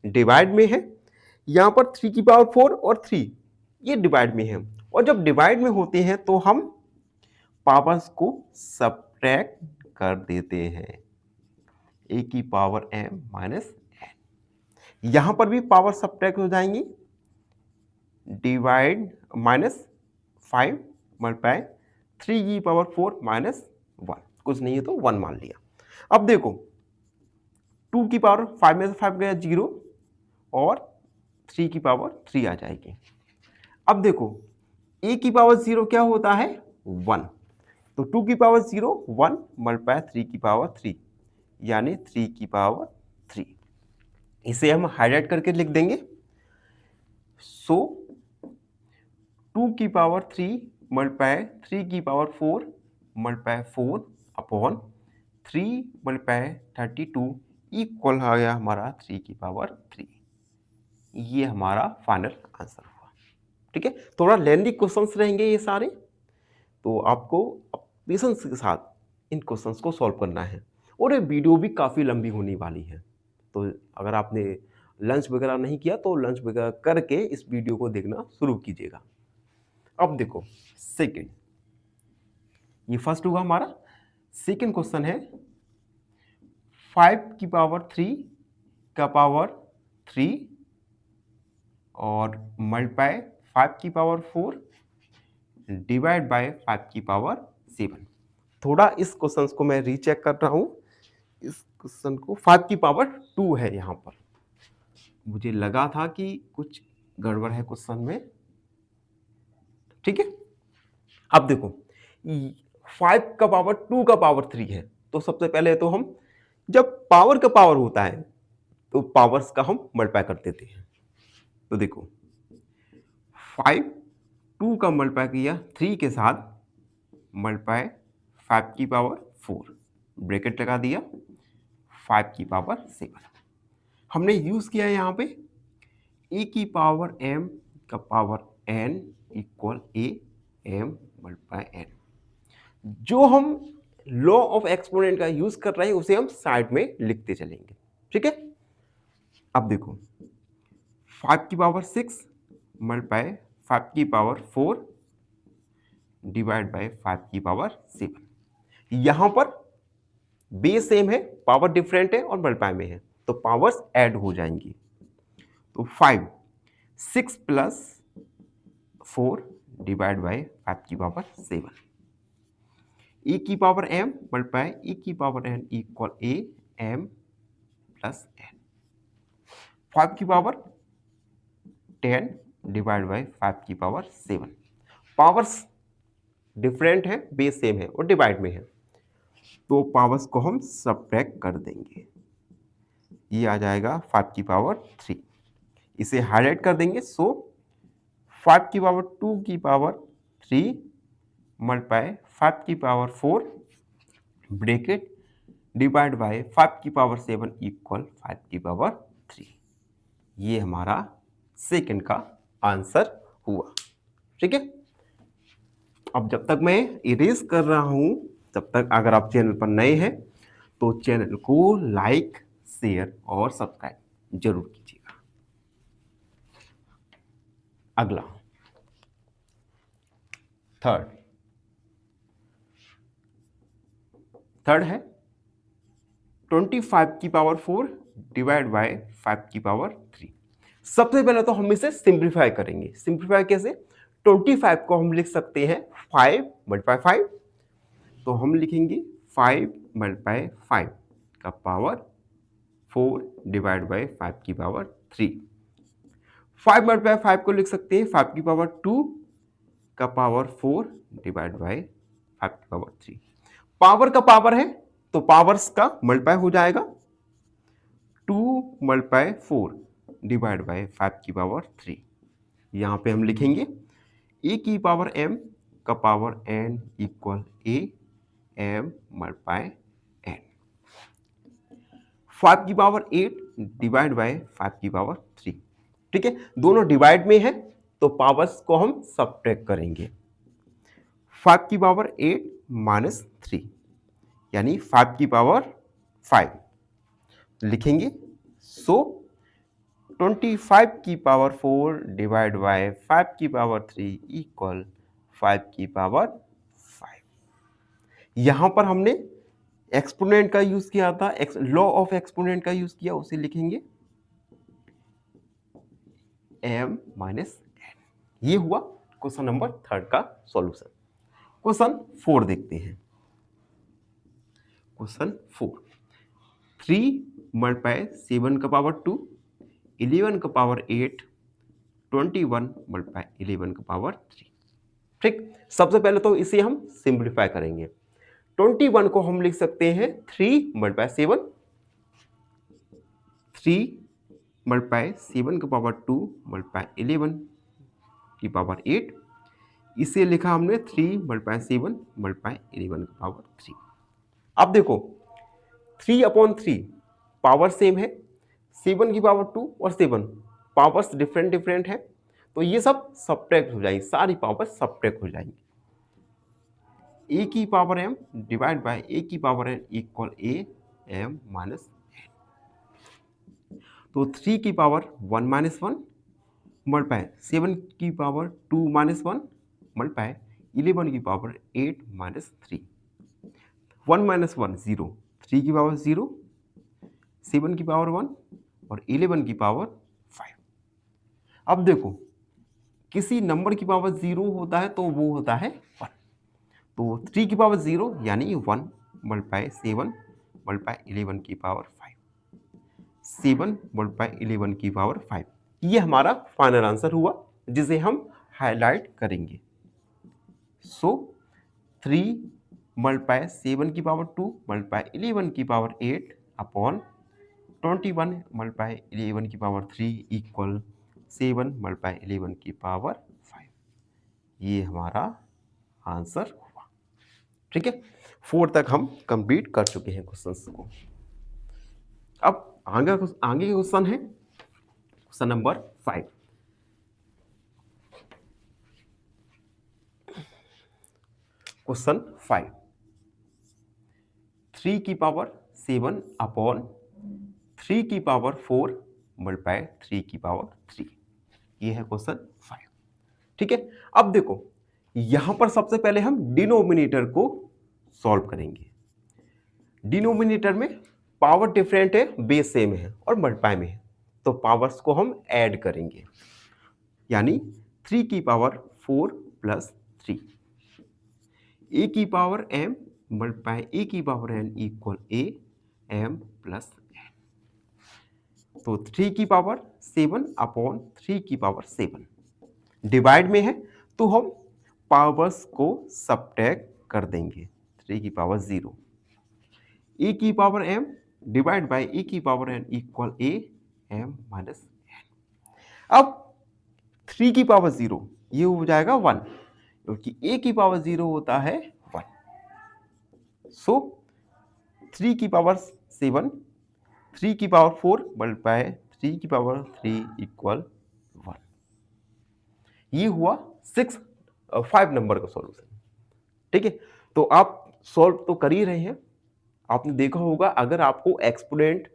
डिवाइड में है, यहां पर 3 की पावर 4 और 3 ये डिवाइड में है, और जब डिवाइड में होते हैं तो हम पावर्स को सब्ट्रैक्ट कर देते हैं, a की पावर m माइनस n। यहां पर भी पावर सब्ट्रैक्ट हो जाएंगी, डिवाइड माइनस 5 मल्टीप्लाई 3 की पावर 4 माइनस 1, कुछ नहीं है तो 1 मान लिया। अब देखो 2 की पावर 5 में से 5 गया 0 और 3 की पावर 3 आ जाएगी। अब देखो a की पावर 0 क्या होता है? 1, तो 2 की पावर 0 1 मल्टीप्लाई 3 की पावर 3 यानी 3 की पावर 3। इसे हम हाईलाइट करके लिख देंगे। सो 2 की पावर 3 मल्टीप्लाई 3 की power 4 multiply 4 upon 3 multiply 32 equal आ गया हमारा 3 की पावर 3। ये हमारा फाइनल आंसर हुआ। ठीक है, थोड़ा लेंथी क्वेश्चंस रहेंगे ये सारे, तो आपको पेशेंस के साथ इन क्वेश्चंस को सॉल्व करना है, और ये वीडियो भी काफ़ी लंबी होने वाली है, तो अगर आपने लंच वगैरह नहीं किया तो लंच वगैरह करके इस वीडियो को देखना शुरू कीजिएगा। अब देखो सेकंड, ये फर्स्ट हुआ हमारा। सेकंड क्वेश्चन है 5 की पावर 3 का पावर 3 और मल्टीप्लाई 5 की पावर 4 डिवाइड बाय 5 की पावर 7। थोड़ा इस क्वेश्चन को मैं रीचेक कर रहा हूं। इस क्वेश्चन को 5 की पावर 2 है, यहां पर मुझे लगा था कि कुछ गड़बड़ है क्वेश्चन में। ठीक है, अब देखो 5 का पावर 2 का पावर 3 है, तो सबसे पहले तो हम जब पावर का पावर होता है तो पावर्स का हम मल्टीप्लाई कर देते हैं। तो देखो 5 2 का मल्टीप्लाई किया 3 के साथ, मल्टीप्लाई 5 की पावर 4 ब्रैकेट लगा दिया 5 की पावर 7। हमने यूज किया यहाँ पे a की पावर m का power n equal a m multiply n। जो हम लॉ ऑफ एक्सपोनेंट का यूज कर रहे हैं उसे हम साइड में लिखते चलेंगे। ठीक है, अब देखो 5 की पावर 6 मल्टीप्लाई 5 की पावर 4 डिवाइड बाय 5 की पावर 7। यहां पर बेस सेम है, पावर डिफरेंट है और मल्टीप्लाई में है, तो पावर्स ऐड हो जाएंगी। तो 5 6 प्लस 4 डिवाइड बाय 5 की पावर 7 ए की पावर एम मल्टीप्लाई ई की power N equal A M plus N. 5 की पावर 10 डिवाइड बाई 5 की पावर 7। पावर्स डिफरेंट है, बेस सेम है और डिवाइड में है, तो पावर्स को हम सब्ट्रैक्ट कर देंगे। ये आ जाएगा 5 की पावर 3, इसे हाईलाइट कर देंगे। सो 5 की पावर 2 की पावर 3 मल्टीप्लाई 5 की पावर 4 ब्रैकेट डिवाइड बाय 5 की पावर 7 इक्वल 5 की पावर 3। ये हमारा सेकंड का आंसर हुआ। ठीक है, अब जब तक मैं इरेज कर रहा हूं, तब तक अगर आप चैनल पर नए हैं तो चैनल को लाइक, शेयर और सब्सक्राइब जरूर कीजिएगा। अगला थर्ड है 25 की पावर 4 डिवाइड बाय 5 की पावर 3। सबसे पहले तो हम इसे सिंप्लीफाई करेंगे। सिंप्लीफाई कैसे? 25 को हम लिख सकते हैं 5 मल्टीप्लाई 5, तो हम लिखेंगे 5 मल्टीप्लाई 5 का पावर 4 डिवाइड बाय 5 की पावर 3। 5 मल्टीप्लाई 5 को लिख सकते हैं 5 की पावर 2 का पावर 4 डिवाइड बाय 5 की पावर 3। पावर का पावर है तो पावर्स का मल्टीप्लाई हो जाएगा। 2 मल्टीप्लाई 4 डिवाइड बाय 5 की पावर 3। यहां पे हम लिखेंगे ए की पावर m का पावर n इक्वल ए m मल्टीप्लाई n। 5 की पावर 8 डिवाइड बाय 5 की पावर 3। ठीक है, दोनों डिवाइड में है तो पावर्स को हम सब्ट्रैक्ट करेंगे। 5 की पावर 8 माइनस 3 यानी 5 की पावर 5 लिखेंगे। सो 25 की पावर 4 डिवाइड बाय 5 की पावर 3 इक्वल 5 की पावर 5। यहां पर हमने एक्सपोनेंट का यूज किया था, लॉ ऑफ एक्सपोनेंट का यूज किया, उसे लिखेंगे m माइनस n। ये हुआ क्वेश्चन नंबर 3 का सॉल्यूशन। क्वेश्चन 4 देखते हैं। क्वेश्चन 4, 3 मल्टीप्लाई 7 का पावर 2, 11 का पावर 8, 21 मल्टीप्लाई 11 का पावर 3। ठीक, सबसे पहले तो इसे हम सिंप्लीफाई करेंगे। 21 को हम लिख सकते हैं 3 मल्टीप्लाई 7, 3 मल्टीप्लाई 7 का पावर 2 मल्टीप्लाई 11 की पावर 8। इसे लिखा हमने 3 मल्टीप्लाई 7 मल्टीप्लाई 11 का पावर 3। अब देखो 3/3 पावर सेम है, 7 की पावर 2 और 7 पावर्स डिफरेंट है, तो ये सब सब्ट्रैक्ट हो जाएंगे, सारी पावर सब्ट्रैक्ट हो जाएंगी। ए की power m divide by A की पावर n इक्वल ए m माइनस n। तो 3 की पावर 1 माइनस 1 मल्टीप्लाई 7 की पावर 2 माइनस 1 मल्टीप्लाई 11 की पावर 8 माइनस 3। 1 माइनस 1 0, 3 की पावर 0, 7 की पावर 1 और 11 की पावर 5। अब देखो किसी नंबर की पावर 0 होता है तो वो होता है 1, तो 3 की पावर 0 यानी 1 मल्टीप्लाई 7 मल्टीप्लाई 11 की पावर 5, 7 मल्टीप्लाई 11 की पावर 5। ये हमारा फाइनल आंसर हुआ जिसे हम हाईलाइट करेंगे। सो 3 मल्टीप्लाई 7 की पावर 2 मल्टीप्लाई 11 की पावर 8 अपॉन 21 मल्टीप्लाई 11 की पावर 3 इक्वल 7 मल्टीप्लाई 11 की पावर 5। ये हमारा आंसर हुआ। ठीक है, 4 तक हम कंप्लीट कर चुके हैं क्वेश्चंस को। अब आगे के क्वेश्चन है क्वेश्चन नंबर 5। क्वेश्चन 5, 3 की पावर 7 अपॉन 3 की पावर 4 मल्टीप्लाई 3 की पावर 3। ये है क्वेश्चन 5। ठीक है, अब देखो यहां पर सबसे पहले हम डिनोमिनेटर को सॉल्व करेंगे। डिनोमिनेटर में पावर डिफरेंट है, बेस सेम है और मल्टीप्लाई में है, तो पावर्स को हम ऐड करेंगे, यानी 3 की पावर 4 प्लस 3। ए की पावर m मल्टीप्लाई ए की power N equal A M plus N. तो 3 की पावर 7 अपॉन 3 की पावर 7 डिवाइड में है तो हम पावर्स को सब्ट्रैक्ट कर देंगे। 3 की पावर 0 ए की power M divide by A की power N equal A M minus N. अब 3 की पावर 0 ये हो जाएगा 1 क्योंकि ए की पावर 0 होता है 1। सो 3 की पावर 7 3 की पावर 4 मल्टीप्लाई 3 की पावर 3 इक्वल 1। ये हुआ 5 नंबर का सॉल्यूशन। ठीक है, तो आप सॉल्व तो कर ही रहे हैं। आपने देखा होगा अगर आपको एक्सपोनेंट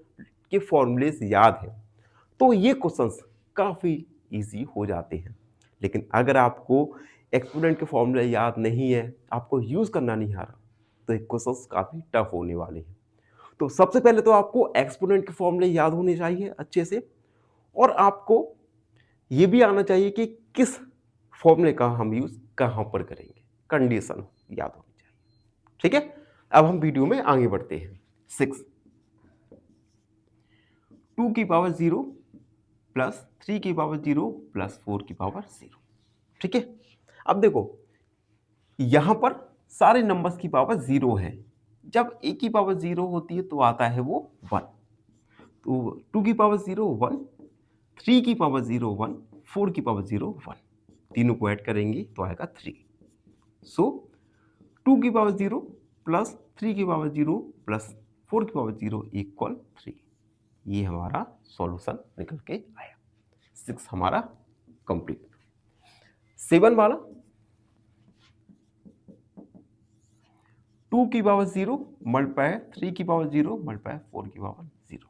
के फॉर्मूलेस याद है तो ये क्वेश्चंस काफ़ी इजी हो जाते हैं। लेकिन अगर आपको एक्सपोनेंट के फॉर्मूले याद नहीं है, आपको यूज़ करना नहीं आ रहा, तो ये क्वेश्चंस काफ़ी टफ होने वाले हैं। तो सबसे पहले तो आपको एक्सपोनेंट के फॉर्मूले याद होने चाहिए अच्छे से, और आपको ये भी आना चाहिए कि किस फॉर्मूले का हम यूज़ कहाँ पर करेंगे, कंडीशन याद होनी चाहिए। ठीक है, अब हम वीडियो में आगे बढ़ते हैं। 6 2 की पावर 0 प्लस 3 की पावर 0 प्लस 4 की पावर 0। ठीक है, अब देखो यहां पर सारे नंबर्स की पावर 0 है। जब ए की पावर 0 होती है तो आता है वो 1। तो 2 की पावर 0 1, 3 की पावर 0 1, 4 की पावर 0 1, तीनों को ऐड करेंगे तो आएगा 3। सो 2 की पावर 0 प्लस 3 की पावर 0 प्लस 4 की पावर 0 इक्वल 3। ये हमारा सॉल्यूशन निकल के आया। 6 हमारा कंप्लीट। 7 वाला 2 की पावर 0 मल्टीप्लाई 3 की पावर 0 मल्टीप्लाई 4 की पावर 0।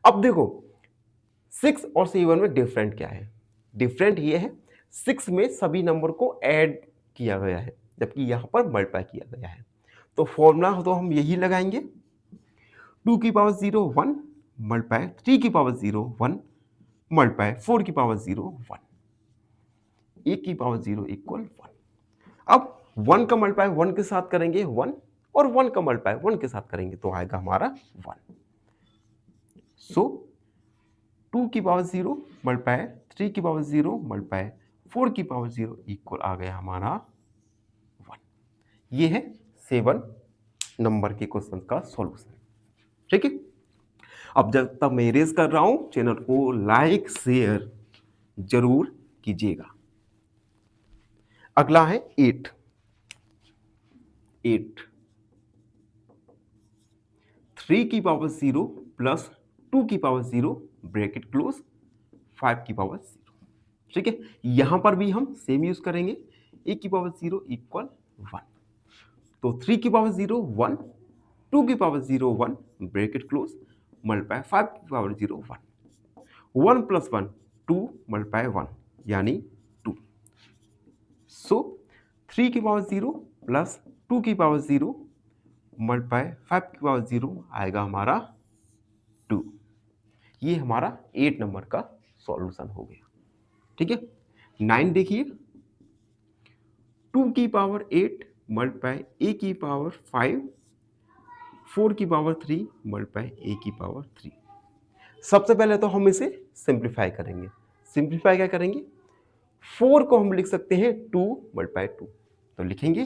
अब देखो 6 और 7 में डिफरेंट क्या है? डिफरेंट ये है 6 में सभी नंबर को ऐड किया गया है जबकि यहां पर मल्टीप्लाई किया गया है। तो फॉर्मूला तो हम यही लगाएंगे 2 की पावर 0 1 मल्टीप्लाई 3 की पावर 0 1 मल्टीप्लाई 4 की पावर 0 1, ए की पावर 0 इक्वल 1। अब 1 का मल्टीप्लाई 1 के साथ करेंगे 1 और 1 का मल्टीप्लाई 1 के साथ करेंगे तो आएगा हमारा 1। सो 2 की पावर 0 मल्टीप्लाई 3 की पावर 0 मल्टीप्लाई 4 की पावर 0 इक्वल आ गया हमारा 1। ये है 7 नंबर के क्वेश्चन का सॉल्यूशन। ठीक है, अब जब तक मैं रेज कर रहा हूं चैनल को लाइक शेयर जरूर कीजिएगा। अगला है 8 3 की पावर 0 प्लस 2 की पावर 0 ब्रैकेट क्लोज 5 की पावर 0। ठीक है, यहां पर भी हम सेम यूज करेंगे ए की पावर 0 इक्वल 1। तो 3 की पावर 0 1, 2 की पावर 0 1 ब्रैकेट क्लोज मल्टीप्लाई 5 की पावर 0 1, 1 प्लस 1 2 मल्टीप्लाई 1 यानी 2। सो 3 की पावर 0 प्लस 2 की पावर 0 मल्टीप्लाई 5 की पावर 0 आएगा हमारा 2। ये हमारा 8 नंबर का सॉल्यूशन हो गया। ठीक है, 9 देखिए 2 की पावर 8 मल्टीप्लाई ए की पावर 5 4 की पावर 3 मल्टीप्लाई ए की पावर 3। सबसे पहले तो हम इसे सिंप्लीफाई करेंगे। सिंप्लीफाई क्या करेंगे? 4 को हम लिख सकते हैं 2 मल्टीप्लाई 2, तो लिखेंगे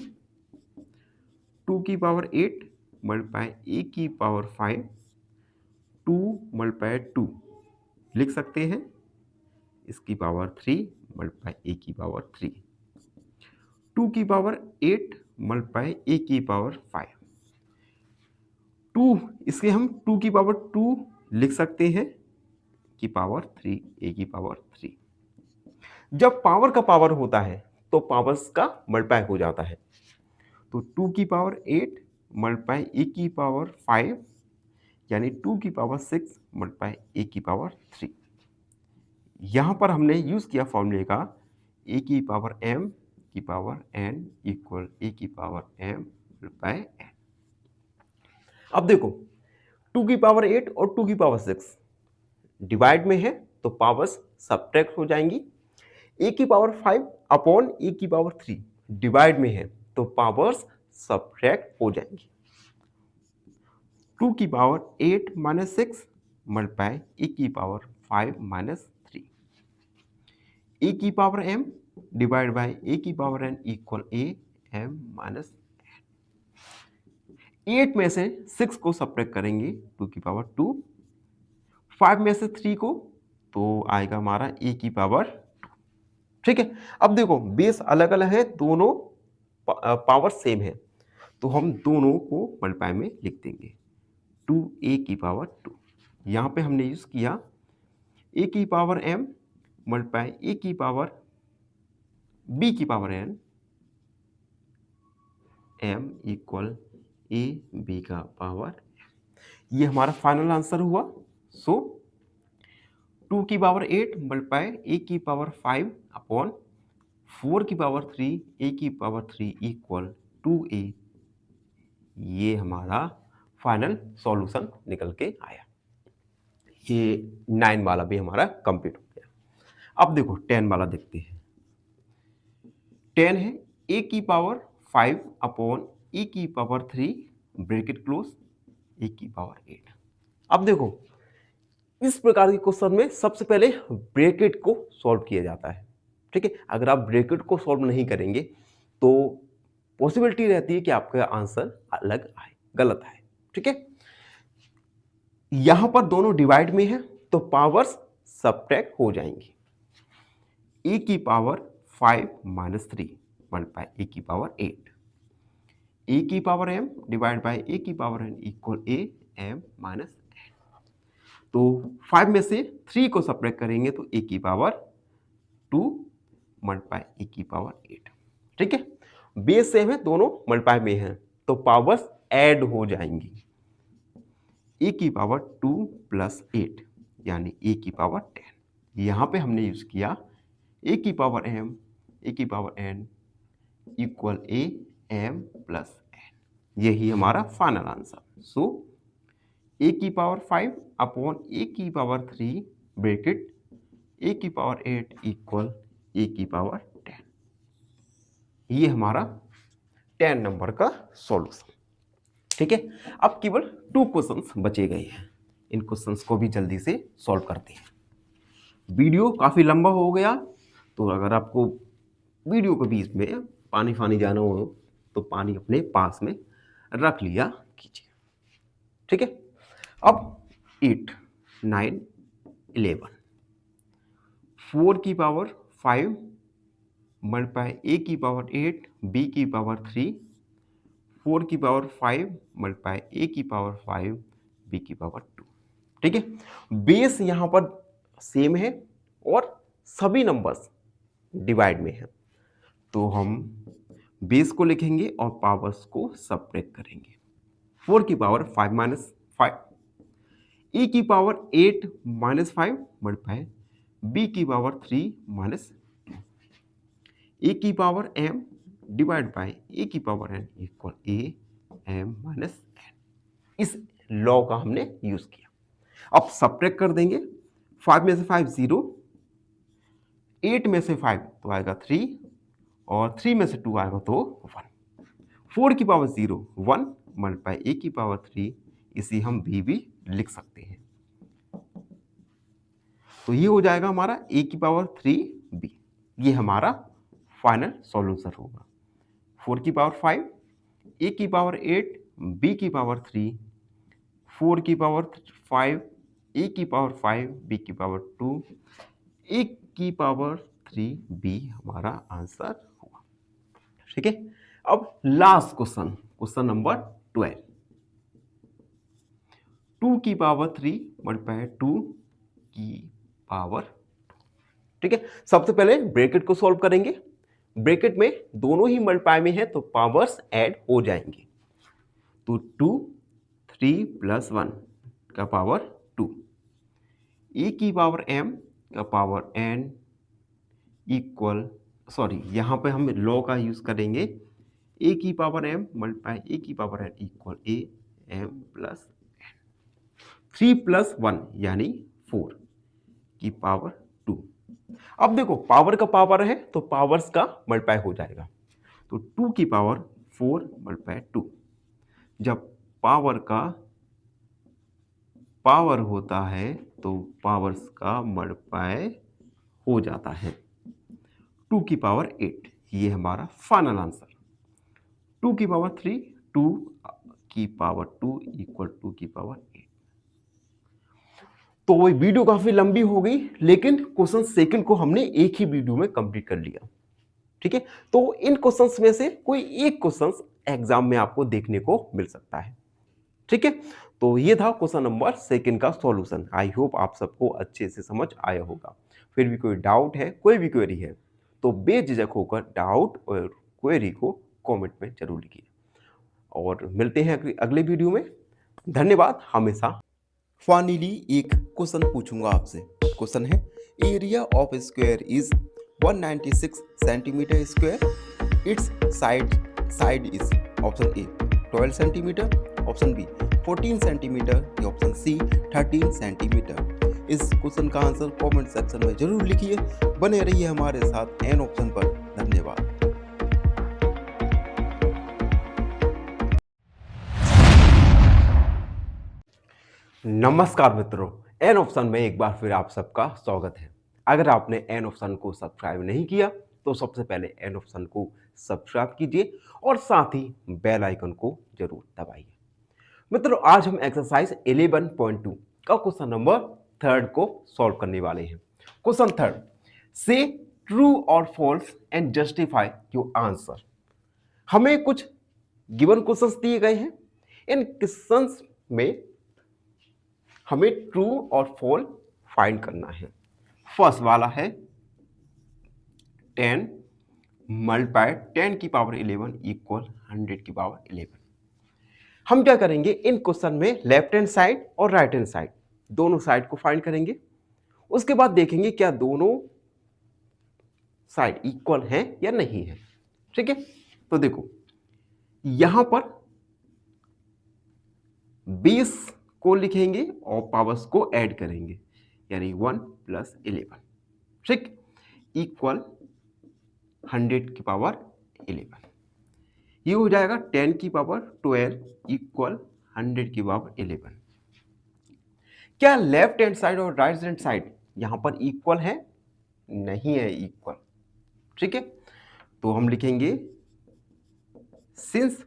2 की पावर 8 मल्टीप्लाई ए की पावर 5 2 मल्टीप्लाई 2 लिख सकते हैं इसकी पावर 3 मल्टीप्लाई ए की पावर 3, 2 की पावर 8 मल्टीप्लाई ए की पावर 5 2, इसके हम 2 की पावर 2 लिख सकते हैं की पावर 3 ए की पावर 3। जब पावर का पावर होता है तो पावर्स का मल्टीप्लाई हो जाता है। तो 2 की पावर 8 मल्टीप्लाई ए की पावर 5 यानी 2 की पावर 6 मल्टीप्लाई ए की पावर 3। यहां पर हमने यूज किया फॉर्मूले का ए की पावर m की पावर n इक्वल ए की पावर m मल्टीप्लाई n। अब देखो 2 की पावर 8 और 2 की पावर 6 डिवाइड में है तो पावर्स सब्ट्रैक्ट हो जाएंगी। ए की पावर 5 अपॉन ए की पावर 3 डिवाइड में है तो पावर्स सब्ट्रैक्ट हो जाएंगी। 2 की पावर 8 माइनस 6 मल्टीप्लाई e की पावर 5 माइनस 3, e की power m divide by a की power n equal a m minus 8 में से 6 को सब्ट्रैक्ट करेंगे 2 की पावर 2, 5 में से 3 को तो आएगा हमारा a की पावर 2। ठीक है, अब देखो बेस अलग अलग है, दोनों पावर सेम है, तो हम दोनों को मल्टीप्लाई में लिख देंगे 2a की पावर 2। यहाँ पे हमने यूज किया a की पावर m मल्टीप्लाई a की पावर b की power n m equal a b का पावर, ये हमारा फाइनल आंसर हुआ। सो 2 की पावर 8 मल्टीप्लाई a की पावर 5 अपॉन 4 की पावर 3 a की पावर 3 इक्वल 2a, ये हमारा फाइनल सॉल्यूशन निकल के आया। ये 9 वाला भी हमारा कंप्लीट हो गया। अब देखो 10 वाला देखते हैं। 10 है a की पावर 5 अपॉन e की पावर 3 ब्रैकेट क्लोज a की पावर 8। अब देखो इस प्रकार के क्वेश्चन में सबसे पहले ब्रैकेट को सॉल्व किया जाता है। ठीक है, अगर आप ब्रैकेट को सॉल्व नहीं करेंगे तो पॉसिबिलिटी रहती है कि आपका आंसर अलग आए, गलत आए। ठीक है, यहां पर दोनों डिवाइड में है तो पावर्स सब्ट्रैक्ट हो जाएंगी। ए की पावर 5 माइनस 3 मल्टीप्लाई ए की पावर 8, ए की power m divide by A की power n equal a m minus n। तो 5 में से 3 को सब्ट्रैक्ट करेंगे तो a की पावर 2 मल्टीप्लाई a की पावर 8। ठीक है, बेस सेम है, दोनों मल्टीप्लाई में है तो पावर्स ऐड हो जाएंगी। a की पावर 2 प्लस 8 यानी a की पावर 10। यहां पे हमने यूज किया a की पावर m a की power n equal a m plus n, यही हमारा फाइनल आंसर। सो a की पावर 5 अपॉन a की पावर 3 ब्रैकेट a की पावर 8 इक्वल a की पावर 10, ये हमारा 10 नंबर का सॉल्यूशन। ठीक है, अब केवल 2 क्वेश्चंस बचे गए हैं, इन क्वेश्चंस को भी जल्दी से सॉल्व करते हैं। वीडियो काफ़ी लंबा हो गया, तो अगर आपको वीडियो के बीच में पानी फानी जाना हो तो पानी अपने पास में रख लिया कीजिए। ठीक है, अब 8 9 11 4 की पावर 5 मल्टीप्लाई ए की पावर 8 बी की पावर 3 4 की पावर 5 मल्टीप्लाई ए की पावर 5 बी की पावर 2। ठीक है, बेस यहां पर सेम है और सभी नंबर्स डिवाइड में है, तो हम बेस को लिखेंगे और पावर्स को सब्ट्रैक्ट करेंगे। 4 की पावर 5 माइनस 5, e की पावर 8 माइनस 5 मल्टीप्लाई b की पावर 3 माइनस 2, a की power m divide by a की power n equal a m minus n। इस लॉ का हमने यूज किया। अब सब्ट्रैक्ट कर देंगे, 5 में से 5 0, 8 में से 5 तो आएगा 3 और 3 में से 2 आएगा तो 1। 4 की पावर 0 1 मल्टीप्लाई a की पावर 3, इसी हम भी लिख सकते हैं। तो ये हो जाएगा हमारा a की पावर 3b, ये हमारा फाइनल सॉल्यूशन होगा। 4 की पावर 5 a की पावर 8 b की पावर 3, 4 की पावर 5 a की पावर 5 b की पावर 2, a की पावर 3b हमारा आंसर होगा। ठीक है, अब लास्ट क्वेश्चन, क्वेश्चन नंबर 12। 2 की पावर 3 मल्टीप्लाई 2 की पावर। ठीक है, सबसे पहले ब्रैकेट को सॉल्व करेंगे। ब्रैकेट में दोनों ही मल्टीप्लाई में है तो पावर्स ऐड हो जाएंगे। तो 2 3 प्लस 1 का पावर 2, e की पावर m का पावर n इक्वल, सॉरी यहाँ पे हम लॉ का यूज करेंगे, a की पावर m मल्टीप्लाई a की power n equal a m plus n। 3 plus 1 यानी 4 की पावर 2। अब देखो पावर का पावर है तो पावर्स का मल्टीप्लाई हो जाएगा, तो 2 की पावर 4 मल्टीप्लाई 2। जब पावर का पावर होता है तो पावर्स का मल्टीप्लाई हो जाता है। 2 की पावर 8, ये हमारा फाइनल आंसर। 2 की पावर 3, 2 की पावर 2 इक्वल 2 की पावर 8। तो वो वीडियो काफी लंबी हो गई, लेकिन क्वेश्चन सेकंड को हमने एक ही वीडियो में कंप्लीट कर लिया। ठीक है, तो इन क्वेश्चंस में से कोई एक क्वेश्चंस एग्जाम में आपको देखने को मिल सकता है। ठीक है, तो ये था क्वेश्चन नंबर सेकंड का सॉल्यूशन। आई होप आप सबको अच्छे से समझ आया होगा। फिर भी कोई डाउट है, कोई भी क्वेरी है, तो बेझिझक होकर डाउट और क्वेरी को कमेंट में जरूर लिखिए। और मिलते हैं अगले वीडियो में। धन्यवाद हमेशा। फाइनली एक क्वेश्चन पूछूंगा आपसे। क्वेश्चन है, area of square is 196 centimetre square, its side is option A 12 centimetre, option B 14 centimetre, option C 13 centimetre. इस क्वेश्चन का आंसर कमेंट सेक्शन में जरूर लिखिए। बने रहिए हमारे साथ एन ऑप्शन पर। धन्यवाद। नमस्कार मित्रों, एन ऑप्शन में एक बार फिर आप सबका स्वागत है। अगर आपने एन ऑप्शन को सब्सक्राइब नहीं किया तो सबसे पहले एन ऑप्शन को सब्सक्राइब कीजिए और साथ ही बेल आइकन को जरूर दबाइए। मित्रों, आज हम एक्सरसाइज 11.2 का क्वेश्चन नंबर 3 को सॉल्व करने वाले हैं। क्वेश्चन 3, से ट्रू और false and justify your answer. हमें कुछ गिवन क्वेश्चंस दिए गए हैं। इन क्वेश्चंस में हमें ट्रू और फॉल्स फाइंड करना है। फर्स्ट वाला है 10 मल्टीप्लाई 10 की पावर 11 इक्वल 100 की पावर 11। हम क्या करेंगे, इन क्वेश्चन में लेफ्ट हैंड साइड और राइट हैंड साइड दोनों साइड को फाइंड करेंगे। उसके बाद देखेंगे क्या दोनों साइड इक्वल है या नहीं है। ठीक है, तो देखो यहां पर 20 को लिखेंगे और पावर्स को ऐड करेंगे, यानी 1 + 11, ठीक, इक्वल 100 की पावर 11। ये हो जाएगा 10 की पावर 12 इक्वल 100 की पावर 11। क्या लेफ्ट हैंड साइड और राइट हैंड साइड यहां पर इक्वल है? नहीं है इक्वल। ठीक है, तो हम लिखेंगे since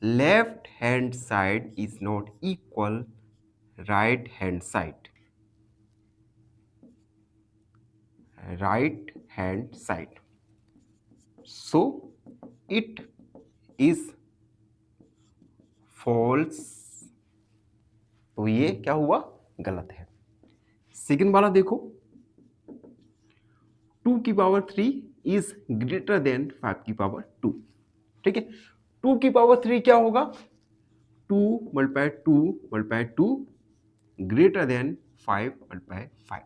left hand side is not equal right hand side, so it is false। तो ये क्या हुआ? गलत है। सेकंड वाला देखो, 2 की पावर 3 इज ग्रेटर देन 5 की पावर 2। ठीक है, 2 की पावर 3 क्या होगा? 2 multiply 2 multiply 2 greater than 5 multiply 5।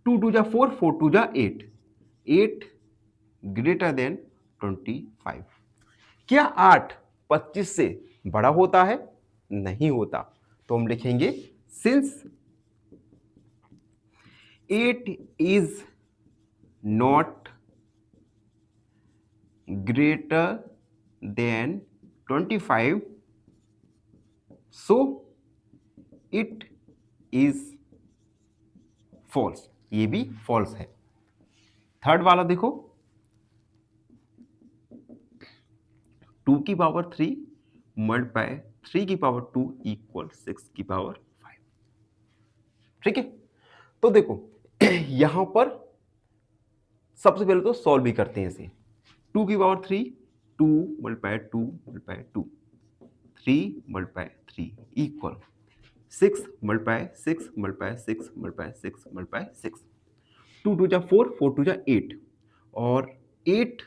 2 2 जा 4, 4 2 जा 8, 8 ग्रेटर देन 25। क्या 8 25 से बड़ा होता है? नहीं होता। तो हम लिखेंगे since 8 is not greater than 25, so it is false. ये भी फॉल्स है। थर्ड वाला देखो, 2 की पावर 3 मल्टीप्लाई 3 की पावर 2 इक्वल 6 की पावर 5। ठीक है, तो देखो यहां पर सबसे पहले तो सॉल्व भी करते हैं इसे। 2 की power 3, 2 multiply 2 multiply 2, 3 multiply 3 equal 6 multiply 6 multiply 6 multiply 6 multiply 6। 2 2 जा 4, 4 2 जा 8, और 8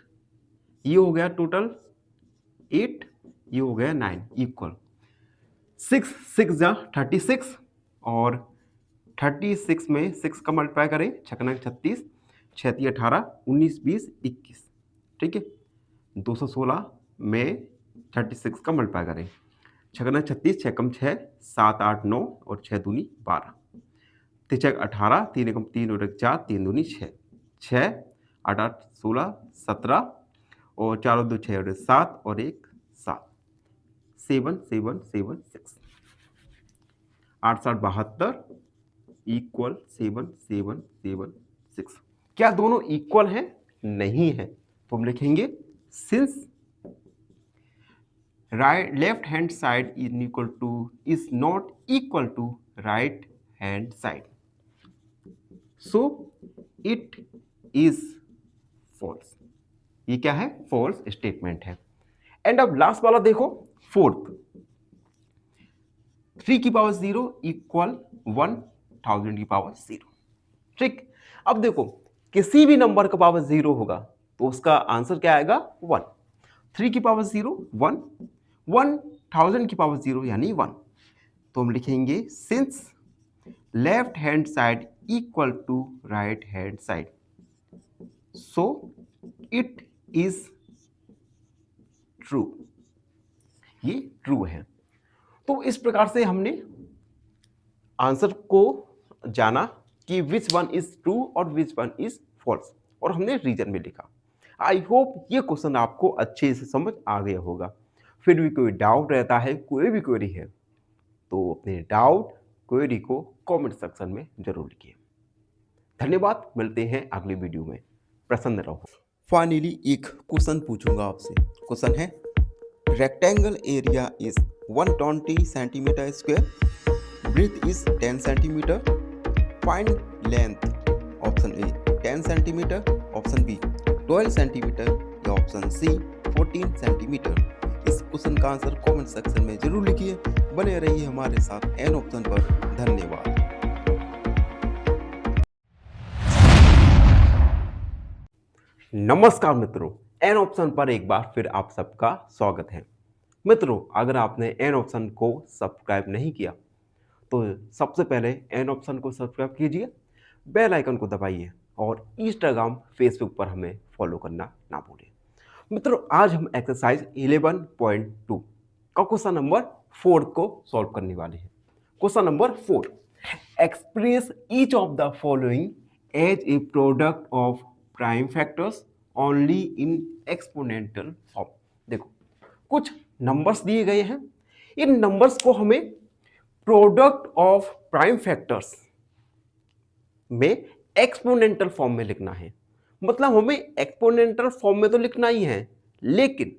ये हो गया टोटल 8, ये हो गया 9 इक्वल 6 6 जा 36, और 36 में 6 का मल्टीप्लाई करें, 6 36, 6 18, 19 20 21। ठीक है, 216 में 36 का मल्टीप्लाई करें, 6 36, 6 6, 7 8 9 और 6 दूनी 12, 3 18, 3 3 और 4, 3 दूनी 6, 6 8 8 16 17 और 4 2 6 और 7 और 1 7776, 8×7 = 7776। क्या दोनों इक्वल हैं? नहीं है, तो हम लिखेंगे since right left hand side is not equal to right hand side, so it is false. ये क्या है? फॉल्स स्टेटमेंट है। एंड अब लास्ट वाला देखो, फोर्थ, 3⁻0 = 1000⁻0। ठीक, अब देखो किसी भी नंबर का पावर 0 होगा तो उसका आंसर क्या आएगा? 1। 3⁻0 1, 1000⁻0 यानी 1। तो हम लिखेंगे since left hand side equal to right hand side, so it is true. ये ट्रू है। तो इस प्रकार से हमने आंसर को जाना कि विच वन इज ट्रू और विच वन इज फॉल्स, और हमने रीजन में लिखा। आई होप ये क्वेश्चन आपको अच्छे से समझ आ गया होगा। फिर भी कोई डाउट रहता है, कोई भी क्वेरी है, तो अपने डाउट क्वेरी को कमेंट सेक्शन में जरूर लिखिए। धन्यवाद, मिलते हैं अगली वीडियो में। प्रसन्न रहो। फाइनली एक क्वेश्चन पूछूंगा आपसे। क्वेश्चन है rectangle area is 120 centimetre square, breadth is 10 centimetre, find length option A 10 centimetre, option B 12 centimetre या ऑप्शन सी 14 सेंटीमीटर। इस क्वेश्चन का आंसर कमेंट सेक्शन में जरूर लिखिए। बने रहिए हमारे साथ एन ऑप्शन पर। धन्यवाद। नमस्कार मित्रों, एन ऑप्शन पर एक बार फिर आप सबका स्वागत है। मित्रों, अगर आपने एन ऑप्शन को सब्सक्राइब नहीं किया तो सबसे पहले एन ऑप्शन को सब्सक्राइब कीजिए, बेल आइकन को दबाइए और इंस्टाग्राम फेसबुक पर हमें फॉलो करना ना भूलिए। मित्रों, आज हम एक्सरसाइज 11.2 का क्वेश्चन नंबर 4 को सॉल्व करने वाले हैं। Question number 4, express each of the following as a product of prime factors only in exponential form. देखो कुछ नंबर्स दिए गए हैं, इन नंबर्स को हमें प्रोडक्ट ऑफ प्राइम फैक्टर्स में एक्सपोनेंशियल फॉर्म में लिखना है। मतलब हमें एक्सपोनेंशियल फॉर्म में तो लिखना ही है, लेकिन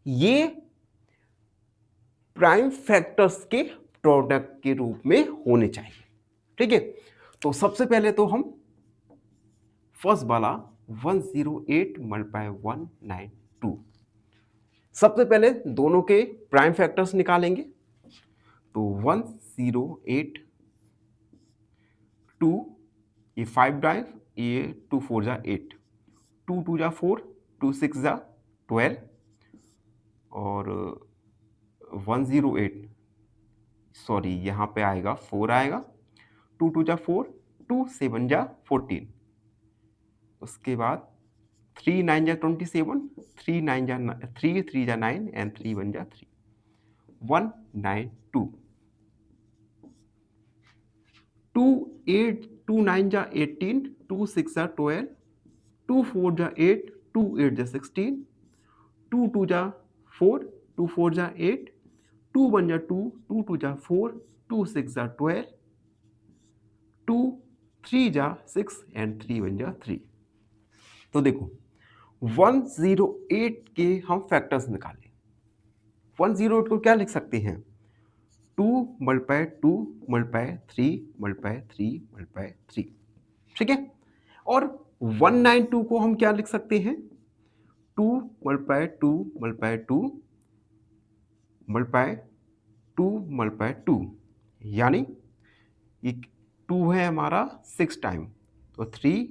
ये प्राइम फैक्टर्स के प्रोडक्ट के रूप में होने चाहिए। ठीक है, तो सबसे पहले तो हम फर्स्ट वाला 108 × 192, सबसे पहले दोनों के प्राइम फैक्टर्स निकालेंगे। तो 108 2, ये 5 ड्राइव, ये 2 4 जा 8, 2 2 जा 4, 2 6 जा 12, और 108 सॉरी यहाँ पे आएगा 4 आएगा, 2 2 जा 4, 2 7 जा 14, उसके बाद 3 9 जा 27, 3 9 जा 3 3 जा 9 एंड 3 1 जा 3, 192, 2 8 2 9 जा 18, 2 6 जा 12, 2 4 जा 8, 2 8 जा 16, 2 2 जा 4, 2 4 जा 8, 2 1 जा 2, 2 2 जा 4, 2 6 जा 12, 2 3 जा 6 एंड 3 1 जा 3। तो देखो 108 के हम फैक्टर्स निकालें। 108 को क्या लिख सकते हैं? 2 × 2 × 3 × 3 × 3, ठीक है। और 192 को हम क्या लिख सकते हैं? 2 × 2 × 2 × 2 × 2, यानी 2 है हमारा 6 टाइम, तो 3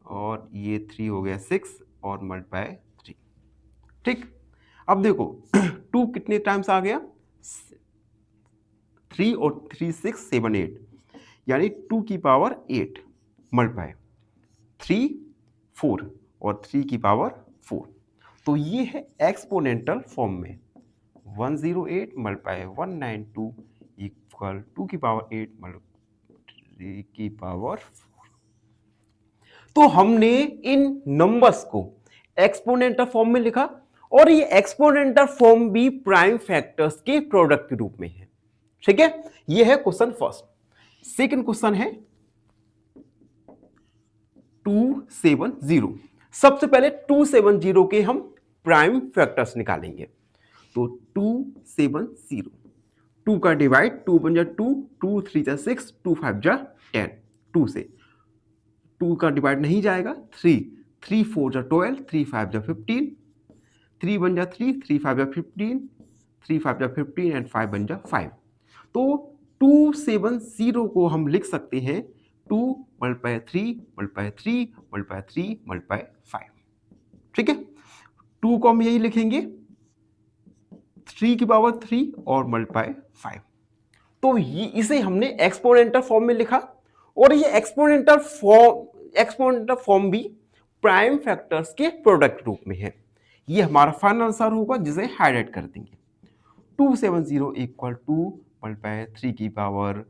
और ये 3 हो गया 6 और मल्टीप्लाई 3। ठीक, अब देखो 2 कितने टाइम्स आ गया? 3 और 3 6 7 8, यानी 2 की पावर 8 मल्टीप्लाई 3 4 और 3 की पावर 4। तो ये है एक्सपोनेंशियल फॉर्म में 108 मल्टीप्लाई 192 इक्वल 2 की पावर 8 मल्टीप्लाई 3 की पावर 4। तो हमने इन नंबर्स को एक्सपोनेंशियल फॉर्म में लिखा और ये एक्सपोनेंटल फॉर्म भी प्राइम फैक्टर्स के प्रोडक्ट के रूप में है। ठीक है, ये है क्वेश्चन फर्स्ट। सेकंड क्वेश्चन है 270। सबसे पहले 270 के हम प्राइम फैक्टर्स निकालेंगे। तो 270, 2 का डिवाइड, 2 बन जा 2, 2 3 जा 6, 2 5 जा 10, 2 से 2 का डिवाइड नहीं जाएगा, 3 3 4 जा 12, 3 5 जा 15, 3 बन जा 3, 3 5 जा 15, 3 5 जा 15 एंड 5 बन जा 5। तो 270 को हम लिख सकते हैं 2 मल्टीप्लाई 3 मल्टीप्लाई 3 मल्टीप्लाई 3 मल्टीप्लाई 5। ठीक है, 2 को हम यही लिखेंगे 3 की पावर 3 और मल्टीप्लाई 5। तो इसे हमने एक्सपोनेंटल फॉर्म में लिखा, और ये एक्सपोनेंटल फॉर्म भी प्राइम फैक्टर्स के प्रोडक्ट रूप में है। ये हमारा फाइनल आंसर होगा, जिसे हाईलाइट कर देंगे। 270 इक्वल टू मल्टीप्लाई 3 की पावर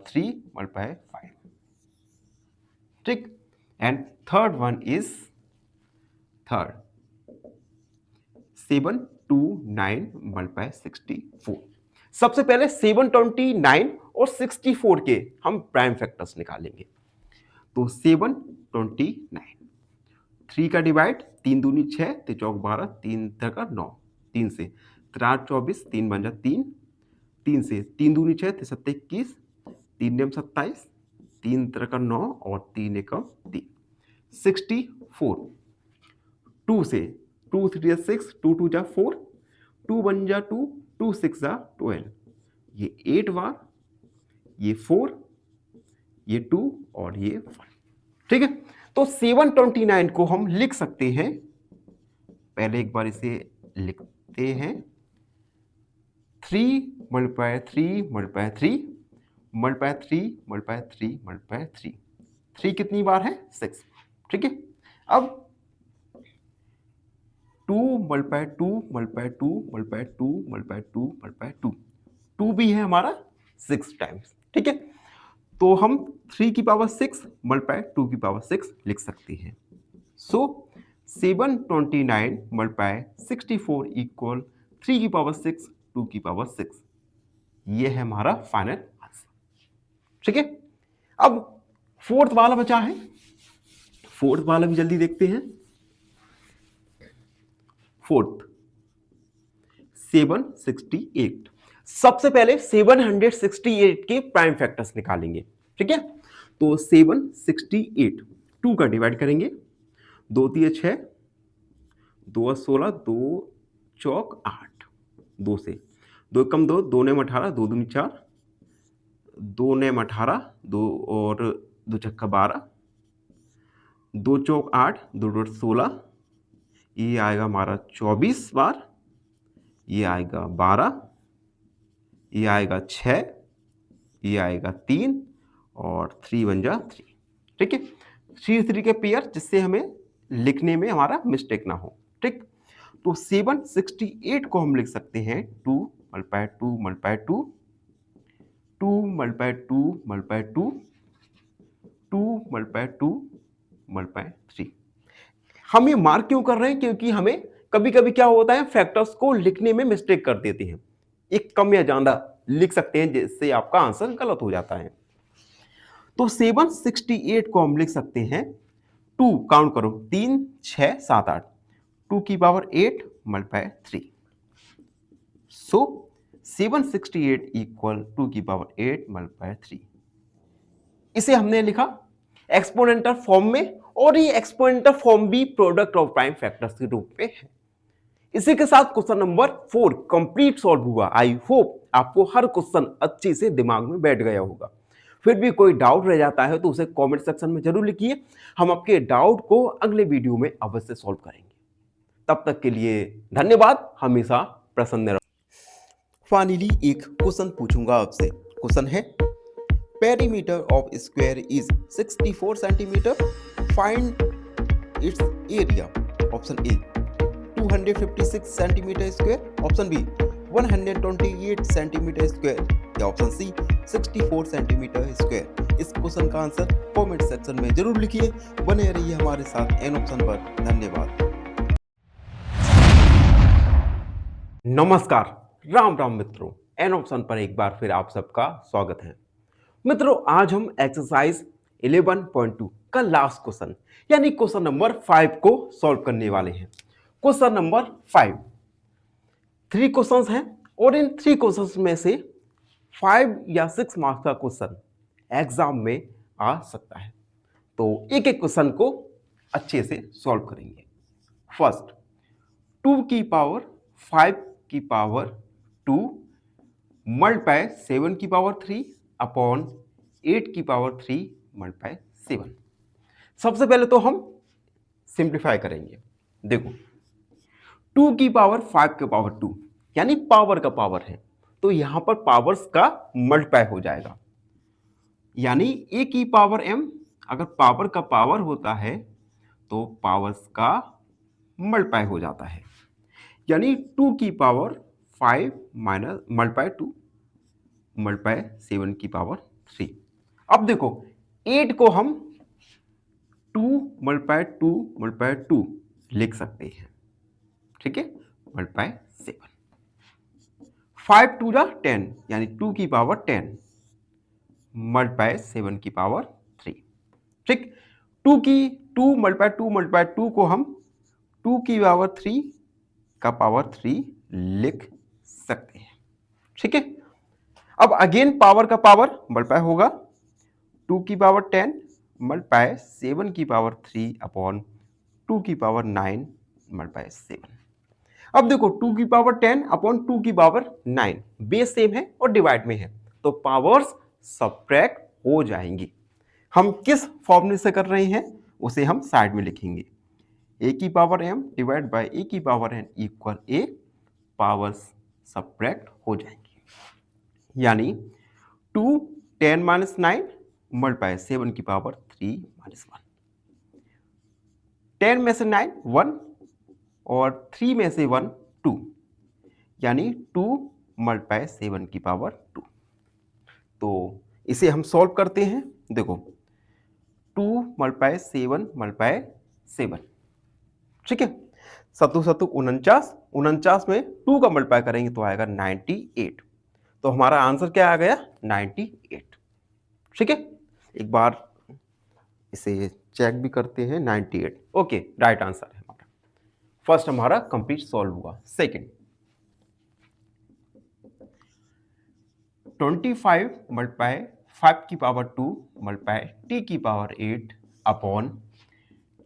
3 मल्टीप्लाई 5। ठीक, and third one is 729 multiply 64। सबसे पहले 729 और 64 के हम प्राइम फैक्टर्स निकालेंगे। तो 729, 3 का डिवाइड, 3 दूनी 6, 3 चौक 12, 3 का 9, 3 से 3 24, 3 बन जा 3, 3 से 3 दूनी 6, 3 7 21, 3 नेम 27, 3 का 9 और 3 एकम 3, 64। 2 से 2 3 जा 6, 2 2 जा 4, 2 बन जा 2, 2 6 जा 12, ये 8 बार, ये 4, ये 2 और ये 1। ठीक है, तो 729 को हम लिख सकते हैं, पहले एक बार इसे लिखते हैं, 3 multiply 3 multiply 3 multiply 3 multiply 3 multiply 3। 3 कितनी बार है? 6। ठीक है, अब 2 multiply 2 multiply 2 multiply 2 multiply 2 multiply 2, 2 भी है हमारा 6 टाइम्स। ठीक है, तो हम 3 की पावर 6 मल्टीप्लाई 2 की पावर 6 लिख सकते हैं। सो 729 मल्टीप्लाई 64 इक्वल 3 की पावर 6 2 की पावर 6। ये है हमारा फाइनल आंसर। ठीक है, अब फोर्थ वाला बचा है, फोर्थ वाला भी जल्दी देखते हैं। फोर्थ 768। सबसे पहले 768 के प्राइम फैक्टर्स निकालेंगे। ठीक है, तो 768, 2 का डिवाइड करेंगे, 2 3 6, 2 16, 2 चौक 8, 2 से 2 कम 2, 2 नेम 18, 2 दूनी 4, 2 नेम 18, 2 और 2 छक्का 12, 2 चौक 8, 2 डॉट 16, ये आएगा हमारा 24 बार, ये आएगा 12, ये आएगा 6, ये आएगा 3 और 3 बन जा 3। ठीक है, 3 3 के पेयर, जिससे हमें लिखने में हमारा मिस्टेक ना हो। ठीक, तो 768 को हम लिख सकते हैं 2 multiply 2 multiply 2, 2 multiply 2 multiply 2, 2 multiply 2 multiply 3। हम ये मार्क क्यों कर रहे हैं? क्योंकि हमें कभी कभी क्या होता है, फैक्टर्स को लिखने में मिस्टेक कर देते हैं, एक कम या ज्यादा लिख सकते हैं, जिससे आपका आंसर गलत हो जाता है। तो 768 को हम लिख सकते हैं 2, काउंट करो, 3 6 7 8, 2 की पावर 8 मल्टीप्लाई 3। सो 768 इक्वल 2 की पावर 8 मल्टीप्लाई 3। इसे हमने लिखा एक्सपोनेंटल फॉर्म में, और ये एक्सपोनेंटल फॉर्म भी प्रोडक्ट ऑफ प्राइम फैक्टर्स के रूप में है। इसी के साथ क्वेश्चन नंबर 4 कंप्लीट सॉल्व हुआ। आई होप आपको हर क्वेश्चन अच्छे से दिमाग में बैठ गया होगा। फिर भी कोई डाउट रह जाता है तो उसे कमेंट सेक्शन में जरूर लिखिए, हम आपके डाउट को अगले वीडियो में अवश्य सॉल्व करेंगे। तब तक के लिए धन्यवाद, हमेशा प्रसन्न रहो। फाइनली एक क्वेश्चन पूछूंगा आपसे। क्वेश्चन है, perimeter of square is 64 centimetre, find its area. Option A 256 centimetre square, option B 128 centimetre square, या ऑप्शन सी 64 सेंटीमीटर स्क्वायर। इस क्वेश्चन का आंसर कमेंट सेक्शन में जरूर लिखिए। बने रहिए हमारे साथ एन ऑप्शन पर। धन्यवाद। नमस्कार, राम राम मित्रों। एन ऑप्शन पर एक बार फिर आप सबका स्वागत है। मित्रों, आज हम एक्सरसाइज 11.2 का लास्ट क्वेश्चन यानी क्वेश्चन नंबर 5 को सॉल्व करने वाले हैं। क्वेश्चन नंबर 5, 3 क्वेश्चंस हैं और इन 3 क्वेश्चंस में से 5 या 6 मार्क्स का क्वेश्चन एग्जाम में आ सकता है। तो एक एक क्वेश्चन को अच्छे से सॉल्व करेंगे। फर्स्ट, 2 की पावर 5 की पावर 2 मल्टीप्लाई 7 की पावर 3 अपॉन 8 की पावर 3 मल्टीप्लाई 7। सबसे पहले तो हम सिंप्लीफाई करेंगे। देखो, 2 की पावर 5 के पावर 2 यानी पावर का पावर है, तो यहां पर पावर्स का मल्टीप्लाई हो जाएगा। यानी ए की पावर m अगर पावर का पावर होता है तो पावर्स का मल्टीप्लाई हो जाता है। यानी 2 की पावर 5 माइनस मल्टीप्लाई 2 मल्टीप्लाई 7 की पावर 3। अब देखो, 8 को हम 2 मल्टीप्लाई 2 मल्टीप्लाई 2 लिख सकते हैं, ठीक है, मल्टीप्लाई 7। 5 टू जा 10 यानी 2 की पावर 10 मल्टीप्लाई 7 की पावर 3, ठीक। 2 मल्टीप्लाई 2 को हम 2 की पावर 3 का पावर 3 लिख सकते हैं, ठीक है। अब अगेन पावर का पावर मल्टीप्लाई होगा, 2 की पावर 10 मल्टीप्लाई 7 की पावर 3 अपॉन 2 की पावर 9 मल्टीप्लाई 7। अब देखो, 2 की पावर 10 अपॉन 2 की पावर 9 बेस सेम है और डिवाइड में है, तो पावर्स सब्ट्रैक्ट हो जाएंगी। हम किस फॉर्मूले से कर रहे हैं उसे हम साइड में लिखेंगे। ए की power m divide by A की पावर n इक्वल ए, पावर्स सब्ट्रैक्ट हो जाएंगी। यानी 2 10 माइनस 9 मल्टीप्लाई 7 की पावर 3 माइनस 1। 10 में से 9 1 और 3 में से 1 2, यानी 2 मल्टीप्लाई 7 की पावर 2। तो इसे हम सॉल्व करते हैं। देखो, 2 मल्टीप्लाई 7 मल्टीप्लाई 7, ठीक है, सत्तू सत्तू 49, 49 में 2 का मल्टीप्लाई करेंगे तो आएगा 98। तो हमारा आंसर क्या आ गया? 98, ठीक है। एक बार इसे चेक भी करते हैं, 98, ओके, राइट आंसर है हमारा। फर्स्ट हमारा कंप्लीट सॉल्व हुआ। सेकंड, 25 मल्टीप्लाई 5 की पावर 2 मल्टीप्लाई t की पावर 8 अपॉन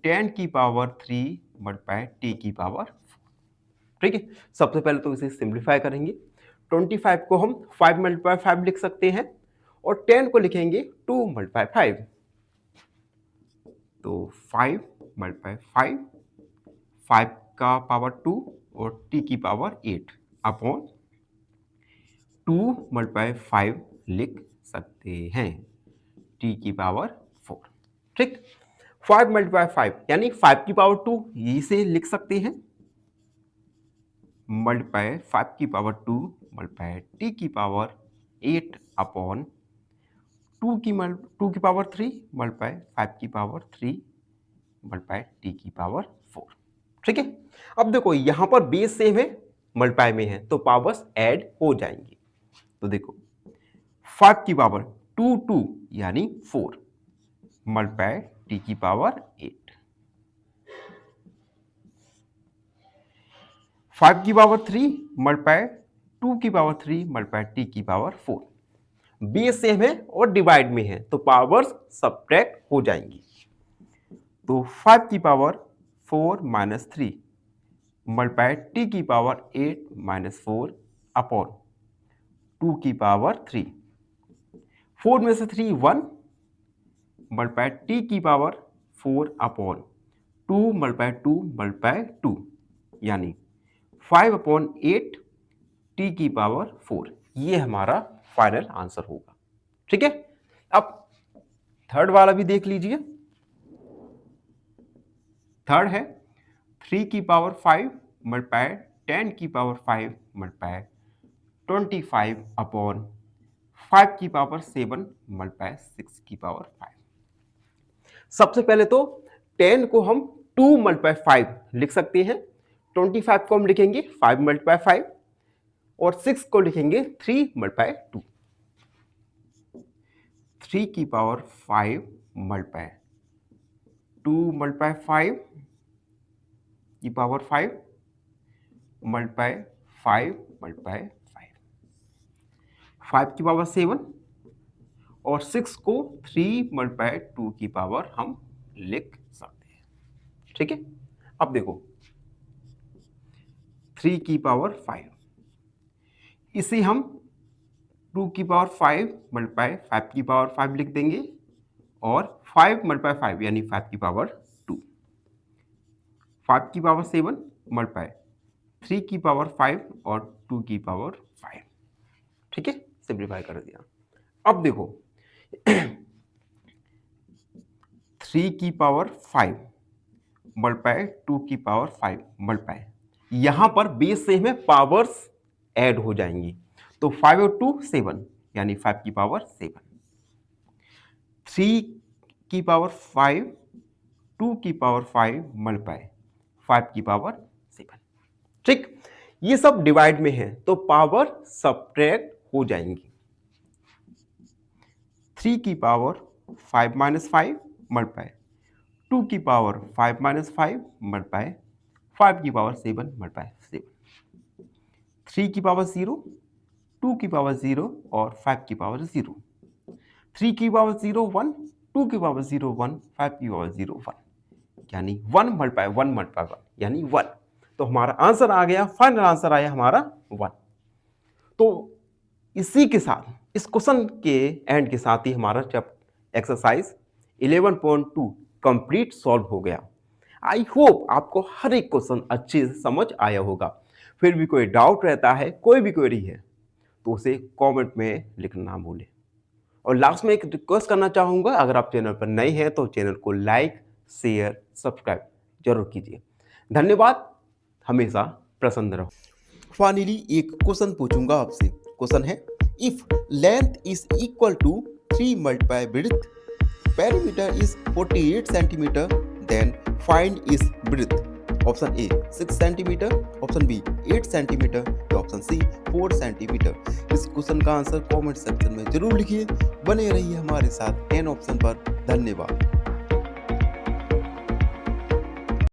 10 की पावर 3 मल्टीप्लाई t की पावर 4, ठीक है। सबसे पहले तो इसे सिंप्लीफाई करेंगे। 25 को हम 5 मल्टीप्लाई 5 लिख सकते हैं और 10 को लिखेंगे 2 मल्टीप्लाई 5। तो 5 मल्टीप्लाई 5, 5 का पावर 2 और t की पावर 8 अपॉन 2 मल्टीप्लाई 5 लिख सकते हैं, t की पावर 4, ठीक। 5 मल्टीप्लाई 5 यानी 5 की पावर 2 इसे लिख सकते हैं, मल्टीप्लाई 5 की पावर 2 मल्टीप्लाई t की पावर 8 अपॉन 2 की पावर 3 मल्टीप्लाई 5 की पावर 3 मल्टीप्लाई t की पावर 4, ठीक है। अब देखो, यहां पर बेस सेम है, मल्टीप्लाई में है, तो पावर्स ऐड हो जाएंगी। तो देखो, 5 की पावर 2 यानी 4 मल्टीप्लाई t की पावर 8, 5 की पावर 3 मल्टीप्लाई 2 की पावर 3 मल्टीप्लाई t की पावर 4। बेस सेम है और डिवाइड में है, तो पावर्स सब्ट्रैक्ट हो जाएंगी। तो 5 की पावर 4 माइनस 3 मल्टीप्लाई t की पावर 8 माइनस 4 अपॉन 2 की पावर 3। 4 में से 3 1 मल्टीप्लाई t की पावर 4 अपॉन 2 मल्टीप्लाई 2 मल्टीप्लाई 2, यानी 5 अपॉन 8 t की पावर 4। ये हमारा फाइनल आंसर होगा, ठीक है। अब थर्ड वाला भी देख लीजिए। थर्ड है 3 की पावर 5 मल्टीप्लाई 10 की पावर 5 मल्टीप्लाई 25 अपॉन 5 की पावर 7 मल्टीप्लाई 6 की पावर 5। सबसे पहले तो 10 को हम 2 मल्टीप्लाई 5 लिख सकते हैं, 25 को हम लिखेंगे 5 मल्टीप्लाई 5, और 6 को लिखेंगे 3 मल्टीप्लाई 2, 3 की पावर 5 मल्टीप्लाई 2 मल्टीप्लाई 5 की पावर 5 मल्टीप्लाई 5 मल्टीप्लाई 5 की पावर 7 और 6 को 3 मल्टीप्लाई 2 की पावर हम लिख सकते हैं। ठीक है, अब देखो 3 की पावर 5, इसे हम 2 की पावर 5 मल्टीप्लाई 5 की पावर 5 लिख देंगे और 5 मल्टीप्लाई 5 यानी 5 की पावर 2, 5 की पावर 7 मल्टीप्लाई 3 की पावर 5 और 2 की पावर 5। ठीक है, सिंप्लीफाई कर दिया। अब देखो 3 की पावर 5 मल्टीप्लाई 2 की पावर 5 मल्टीप्लाई, यहां पर बेस से हमें पावर्स ऐड हो जाएंगी, तो 5 और 2 7 यानी 5 की पावर 7, 3 की पावर 5 2 की पावर 5 मल्टीप्लाई 5 की पावर 7। ठीक, ये सब डिवाइड में है तो पावर सब्ट्रैक्ट हो जाएंगी। 3 की पावर 5 माइनस 5 मल्टीप्लाई 2 की पावर 5 माइनस 5 मल्टीप्लाई 5 की पावर 7 मल्टीप्लाई 7, 3 की पावर 0 2 की पावर 0 और 5 की पावर 0, 3 की पावर 0 1 2 की पावर 0 1 5 की पावर 0 1 यानी 1 मल्टीप्लाई 1 मल्टीप्लाई 1 यानी 1। तो हमारा आंसर आ गया, फाइनल आंसर आया हमारा 1। तो इसी के साथ इस क्वेश्चन के एंड के साथ ही हमारा एक्सरसाइज 11.2 कंप्लीट सॉल्व हो गया। आई होप आपको हर एक क्वेश्चन अच्छे से समझ आया होगा। फिर भी कोई डाउट रहता है, कोई भी क्वेरी है तो उसे कमेंट में लिखना ना भूलें। और लास्ट में एक रिक्वेस्ट करना चाहूँगा, अगर आप चैनल पर नए हैं तो चैनल को लाइक शेयर सब्सक्राइब जरूर कीजिए। धन्यवाद, हमेशा प्रसन्न रहो। फाइनली एक क्वेश्चन पूछूंगा आपसे। क्वेश्चन है, if length is equal to 3 multiply width, perimeter is 48 centimetre, then find is width. Option A 6 centimetre, option B 8 centimetre, option C 4 centimetre. इस क्वेश्चन का आंसर कमेंट सेक्शन में जरूर लिखिए। बने रहिए हमारे साथ एन ऑप्शन पर। धन्यवाद।